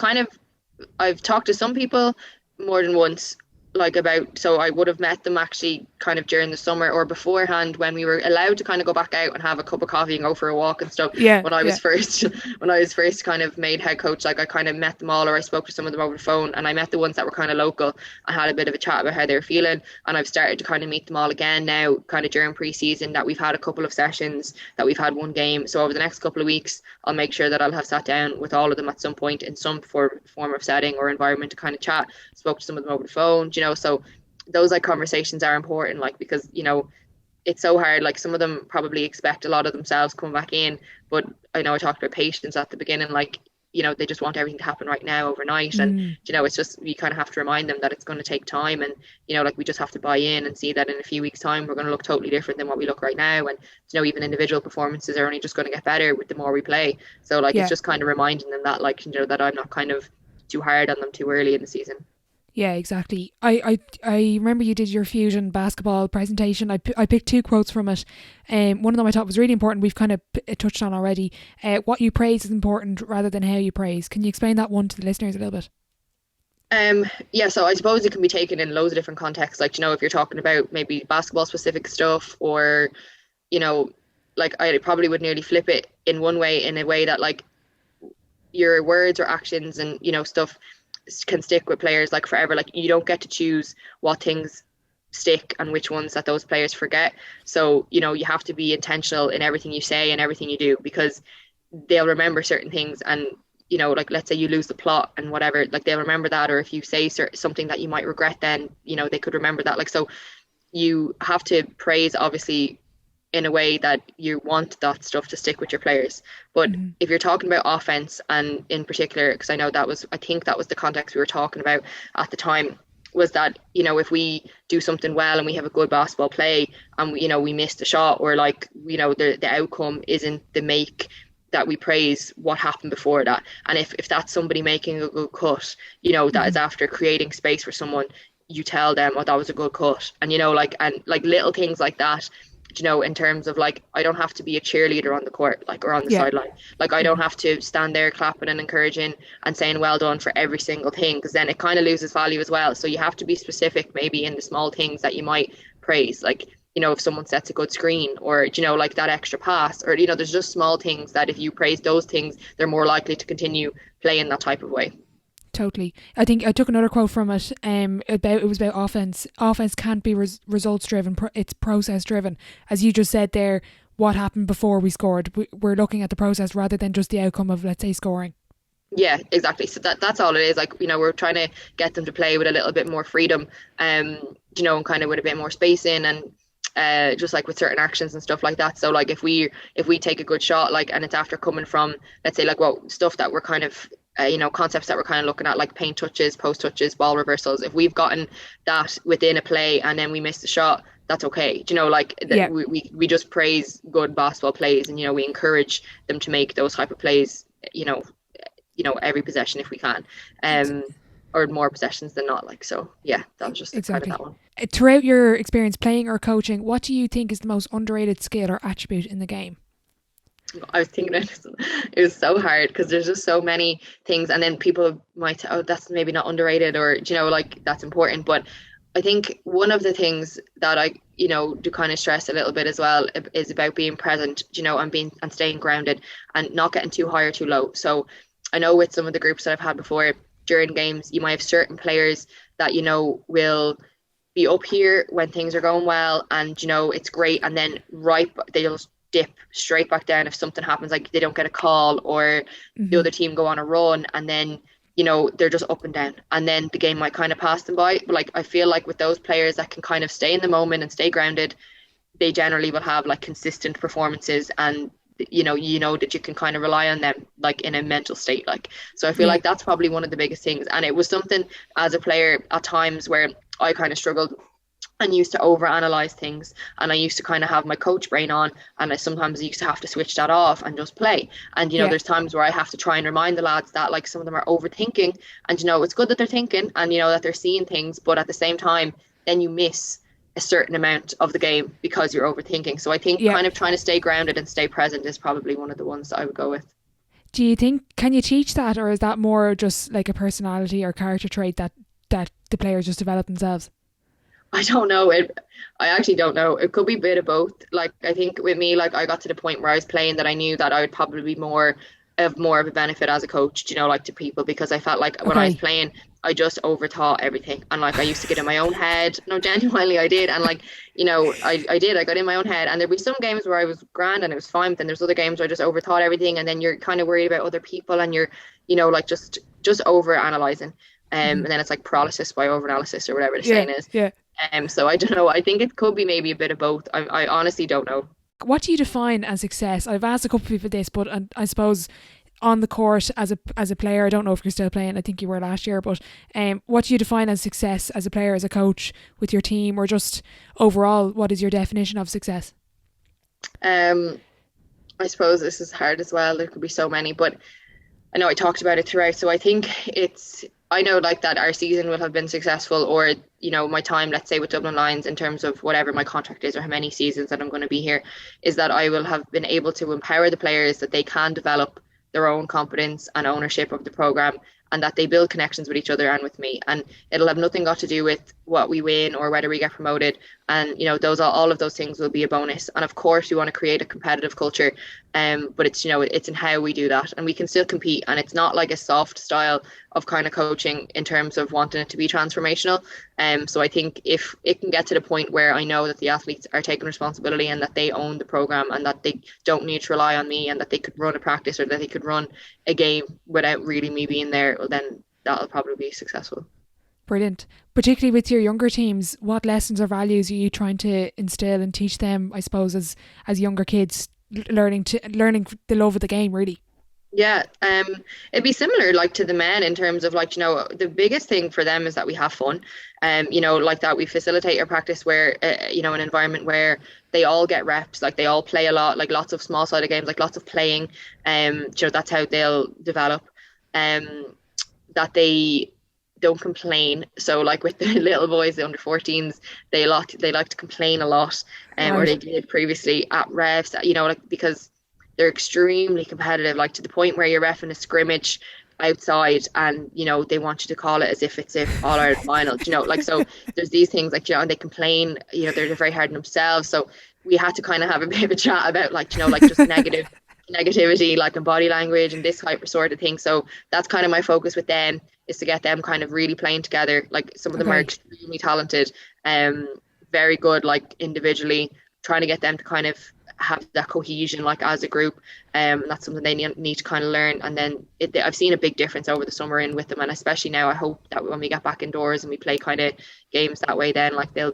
I've talked to some people more than once, like, about, so I would have met them actually kind of during the summer or beforehand, when we were allowed to kind of go back out and have a cup of coffee and go for a walk and stuff. Yeah, When I yeah. was first when I was first kind of made head coach, like, I kind of met them all, or I spoke to some of them over the phone, and I met the ones that were kind of local. I had a bit of a chat about how they were feeling, and I've started to kind of meet them all again now, kind of during pre-season, that we've had a couple of sessions, that we've had one game. So over the next couple of weeks, I'll make sure that I'll have sat down with all of them at some point in some form of setting or environment to kind of chat. Spoke to some of them over the phone, so those like conversations are important, like, because it's so hard. Like, some of them probably expect a lot of themselves coming back in, but I know I talked about patience at the beginning, like, they just want everything to happen right now, overnight. And Mm, it's just, we kind of have to remind them that it's going to take time, and like, we just have to buy in and see that in a few weeks time we're going to look totally different than what we look right now. And even individual performances are only just going to get better with the more we play. So like, it's yeah. just kind of reminding them that, like, that I'm not kind of too hard on them too early in the season. Yeah, exactly. I remember you did your fusion basketball presentation. I picked two quotes from it. One of them I thought was really important. We've kind of touched on already. What you praise is important rather than how you praise. Can you explain that one to the listeners a little bit? Yeah, so I suppose it can be taken in loads of different contexts. Like, if you're talking about maybe basketball specific stuff, or, you know, like, I probably would nearly flip it in one way, in a way that, like, your words or actions and, stuff can stick with players, like, forever. Like, you don't get to choose what things stick and which ones that those players forget. So, you have to be intentional in everything you say and everything you do, because they'll remember certain things. And like, let's say you lose the plot and whatever, like, they'll remember that. Or if you say something that you might regret, then they could remember that. Like, so you have to praise, obviously, in a way that you want that stuff to stick with your players. But Mm-hmm. if you're talking about offense, and in particular, because I think that was the context we were talking about at the time, was that, if we do something well and we have a good basketball play, and we miss the shot, or, like, the outcome isn't the make, that we praise what happened before that. And if that's somebody making a good cut, that is Mm-hmm. after creating space for someone, you tell them, oh, that was a good cut. And like little things like that, in terms of, like, I don't have to be a cheerleader on the court, like, or on the Yeah. sideline. Like, I don't Mm-hmm. have to stand there clapping and encouraging and saying well done for every single thing, because then it kind of loses value as well. So you have to be specific, maybe, in the small things that you might praise. Like, if someone sets a good screen, or, like, that extra pass, or, there's just small things that, if you praise those things, they're more likely to continue playing that type of way. Totally. I think I took another quote from it. It was about offense. Offense can't be results driven. It's process driven. As you just said there, what happened before we scored? We're looking at the process rather than just the outcome of, let's say, scoring. Yeah, exactly. So that's all it is. Like, we're trying to get them to play with a little bit more freedom, and kind of with a bit more space in, and just like with certain actions and stuff like that. So, like, if we take a good shot, like, and it's after coming from, let's say, like, stuff that we're kind of concepts that we're kind of looking at, like paint touches, post touches, ball reversals. If we've gotten that within a play and then we miss the shot, that's okay. Like, Yeah. we just praise good basketball plays, and we encourage them to make those type of plays, every possession if we can, Ex- or more possessions than not. Like, so yeah, that was just kind of exactly. that one. Throughout your experience playing or coaching, what do you think is the most underrated skill or attribute in the game? I was thinking it was so hard, because there's just so many things, and then people might say, oh, that's maybe not underrated, or like, that's important. But I think one of the things that I do kind of stress a little bit as well is about being present, and staying grounded, and not getting too high or too low. So I know with some of the groups that I've had before during games, you might have certain players that will be up here when things are going well, and it's great, and then they'll dip straight back down if something happens, like they don't get a call, or the Mm-hmm. other team go on a run, and then they're just up and down, and then the game might kind of pass them by. But, like, I feel like with those players that can kind of stay in the moment and stay grounded, they generally will have, like, consistent performances, and that you can kind of rely on them, like, in a mental state. Like, so I feel Yeah. like that's probably one of the biggest things. And it was something as a player at times where I kind of struggled and used to overanalyze things, and I used to kind of have my coach brain on, and I sometimes used to have to switch that off and just play. And Yeah. there's times where I have to try and remind the lads that like some of them are overthinking, and it's good that they're thinking, and that they're seeing things, but at the same time then you miss a certain amount of the game because you're overthinking. So I think Yeah. kind of trying to stay grounded and stay present is probably one of the ones that I would go with. Do you think, can you teach that, or is that more just like a personality or character trait that the players just develop themselves? I don't know. I actually don't know. It could be a bit of both. Like I think with me, like I got to the point where I was playing that I knew that I would probably be more of a benefit as a coach, like to people, because I felt like when I was Okay. playing, I just overthought everything, and like I used to get in my own head. No, genuinely, I did, and like I did. I got in my own head, and there'd be some games where I was grand and it was fine, but then there's other games where I just overthought everything, and then you're kind of worried about other people, and you're like just over analyzing. Hmm. And then it's like paralysis by overanalysis or whatever the Yeah. saying is. Yeah. So I don't know. I think it could be maybe a bit of both. I honestly don't know. What do you define as success? I've asked a couple of people this, but I suppose on the court as a player, I don't know if you're still playing. I think you were last year, but what do you define as success as a player, as a coach with your team, or just overall? What is your definition of success? Um, I suppose this is hard as well. There could be so many, but I know I talked about it throughout. So I think I know like that our season will have been successful, or my time, let's say with Dublin Lions, in terms of whatever my contract is or how many seasons that I'm going to be here, is that I will have been able to empower the players that they can develop their own competence and ownership of the program, and that they build connections with each other and with me. And it'll have nothing got to do with what we win or whether we get promoted. And those all of those things will be a bonus. And of course, we want to create a competitive culture, but it's in how we do that, and we can still compete. And it's not like a soft style of kind of coaching in terms of wanting it to be transformational. So I think if it can get to the point where I know that the athletes are taking responsibility and that they own the program and that they don't need to rely on me, and that they could run a practice or that they could run a game without really me being there, well, then that'll probably be successful. Brilliant. Particularly with your younger teams, what lessons or values are you trying to instill and teach them, I suppose, as younger kids, learning the love of the game, really? Yeah, it'd be similar like to the men in terms of like, the biggest thing for them is that we have fun. Like that we facilitate our practice where, an environment where they all get reps, like they all play a lot, like lots of small sided games, like lots of playing. That's how they'll develop. That they don't complain. So like with the little boys, the under 14s, they like to complain a lot, or they Right. did previously at refs, like because they're extremely competitive, like to the point where you're reffing a scrimmage outside and they want you to call it as if it's a All Ireland final, like so there's these things like and they complain, they're very hard on themselves. So we had to kind of have a bit of a chat about like like just negativity, like in body language and this type of sort of thing. So that's kind of my focus with them, is to get them kind of really playing together. Like some of them are Okay. extremely talented, very good, like individually, trying to get them to kind of have that cohesion, like as a group. That's something they need to kind of learn. And then I've seen a big difference over the summer in with them, and especially now, I hope that when we get back indoors and we play kind of games that way, then like they'll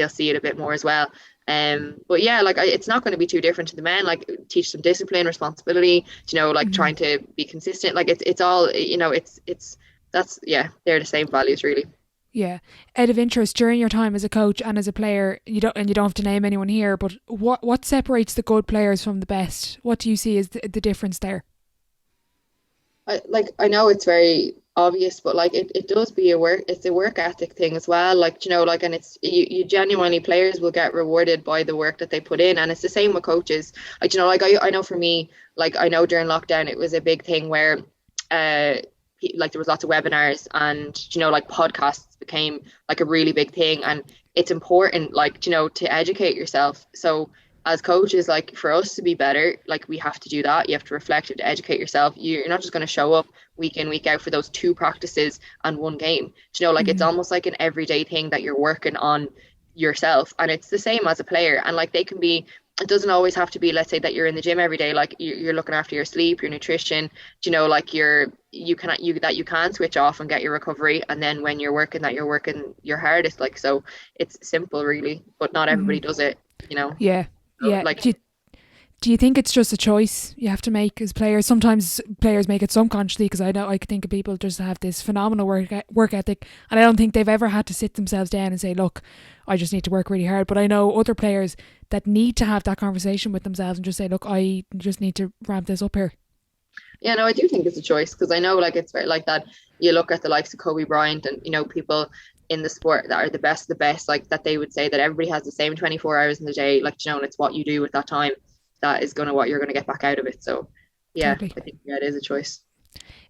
see it a bit more as well. But yeah, like it's not going to be too different to the men. Like teach them discipline, responsibility. Like Hmm. trying to be consistent. Like it's all that's yeah, they're the same values really. Yeah. Out of interest, during your time as a coach and as a player, you don't have to name anyone here, but what separates the good players from the best? What do you see as the difference there? I know it's very obvious, but like it does be it's a work ethic thing as well. Like, like, and it's you genuinely, players will get rewarded by the work that they put in. And it's the same with coaches. Like, like I know for me, like I know during lockdown, it was a big thing where, like there was lots of webinars and, like podcasts became like a really big thing. And it's important, like, to educate yourself. So as coaches, like for us to be better, like we have to do that. You have to reflect, you have to educate yourself. You're not just going to show up week in, week out for those two practices and one game. Like it's Hmm. almost like an everyday thing that you're working on yourself. And it's the same as a player. And like it doesn't always have to be, let's say that you're in the gym every day, like you're looking after your sleep, your nutrition, like you can switch off and get your recovery. And then when you're working, that you're working your hardest. Like, so it's simple really, but not Hmm. everybody does it, Yeah. Yeah. like, Do you think it's just a choice you have to make as players? Sometimes players make it subconsciously, because I think of people just have this phenomenal work ethic, and I don't think they've ever had to sit themselves down and say, look, I just need to work really hard. But I know other players that need to have that conversation with themselves and just say, look, I just need to ramp this up here. Yeah, no, I do think it's a choice, because I know like it's very like that. You look at the likes of Kobe Bryant and, you know, people in the sport that are the best of the best, like that they would say that everybody has the same 24 hours in the day, like, you know, and it's what you do with that time that is what you're going to get back out of it. So yeah, Totally. I think it is a choice.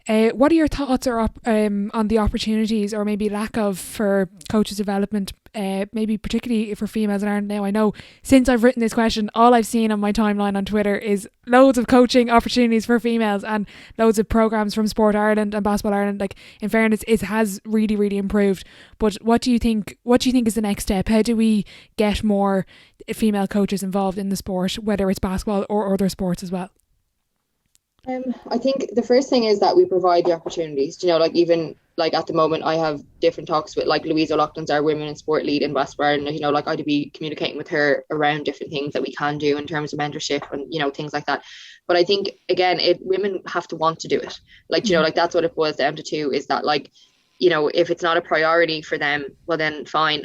What are your thoughts on the opportunities, or maybe lack of, for coaches development, maybe particularly for females in Ireland now? I know since I've written this question, all I've seen on my timeline on Twitter is loads of coaching opportunities for females and loads of programmes from Sport Ireland and Basketball Ireland. Like, in fairness, it has really, really improved. But what do you think is the next step? How do we get more female coaches involved in the sport, whether it's basketball or other sports as well? I think the first thing is that we provide the opportunities. You know, like even like at the moment, I have different talks with like Louise O'Loughlin's our women in sport lead in Westbar, and you know, like I'd be communicating with her around different things that we can do in terms of mentorship and, you know, things like that. But I think again, women have to want to do it. Like, you know, like that's what it boils down to too, is that like, you know, if it's not a priority for them, well then fine.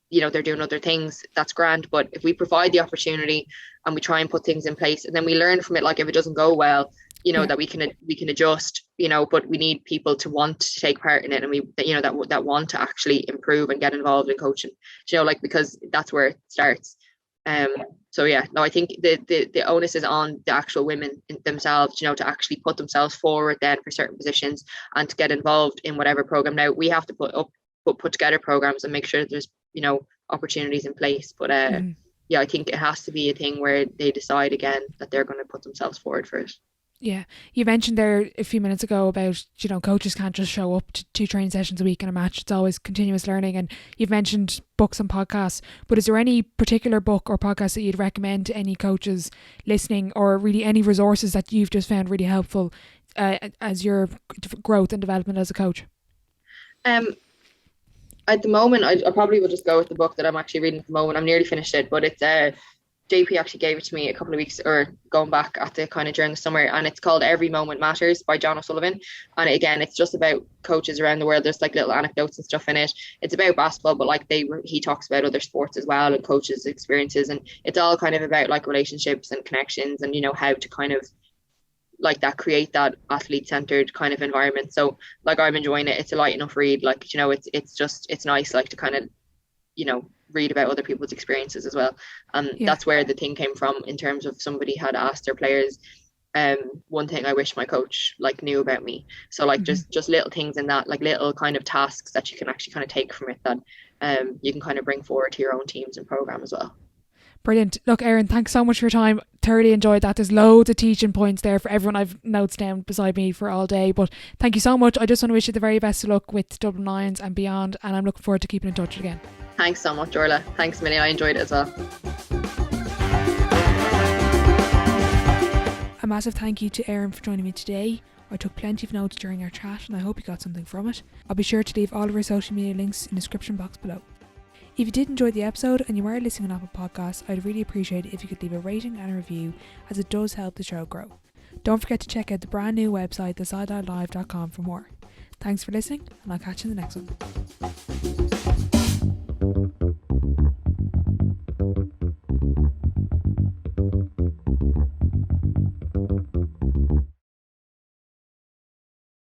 You know, they're doing other things, that's grand. But if we provide the opportunity and we try and put things in place and then we learn from it, like if it doesn't go well, you know, that we can adjust, you know, but we need people to want to take part in it, and we, you know, that want to actually improve and get involved in coaching, you know, like, because that's where it starts. So yeah, no, I think the onus is on the actual women themselves, you know, to actually put themselves forward then for certain positions and to get involved in whatever program. Now we have to put together programs and make sure that there's, you know, opportunities in place. But yeah, I think it has to be a thing where they decide again that they're going to put themselves forward for it. Yeah, you mentioned there a few minutes ago about, you know, coaches can't just show up to 2 training sessions a week in a match. It's always continuous learning, and you've mentioned books and podcasts. But is there any particular book or podcast that you'd recommend to any coaches listening, or really any resources that you've just found really helpful as your growth and development as a coach? At the moment, I probably will just go with the book that I'm actually reading at the moment. I'm nearly finished it, but it's JP actually gave it to me a couple of weeks, or going back at the kind of during the summer, and it's called Every Moment Matters by John O'Sullivan. And again, it's just about coaches around the world. There's like little anecdotes and stuff in it. It's about basketball, but like he talks about other sports as well and coaches' experiences, and it's all kind of about like relationships and connections, and, you know, how to kind of like that create that athlete centered kind of environment. So like I'm enjoying it. It's a light enough read. Like, you know, it's nice like to kind of, you know, read about other people's experiences as well. And that's where the thing came from, in terms of somebody had asked their players, one thing I wish my coach like knew about me. So like just little things in that, like little kind of tasks that you can actually kind of take from it that you can kind of bring forward to your own teams and program as well. Brilliant. Look, Erin, thanks so much for your time. Thoroughly enjoyed that. There's loads of teaching points there for everyone. I've notes down beside me for all day, but thank you so much. I just want to wish you the very best of luck with Dublin Lions and beyond, and I'm looking forward to keeping in touch again. Thanks so much, Orla. Thanks a million. I enjoyed it as well. A massive thank you to Erin for joining me today. I took plenty of notes during our chat, and I hope you got something from it. I'll be sure to leave all of our social media links in the description box below. If you did enjoy the episode and you are listening on Apple Podcasts, I'd really appreciate it if you could leave a rating and a review, as it does help the show grow. Don't forget to check out the brand new website, thesidelinelive.com, for more. Thanks for listening, and I'll catch you in the next one.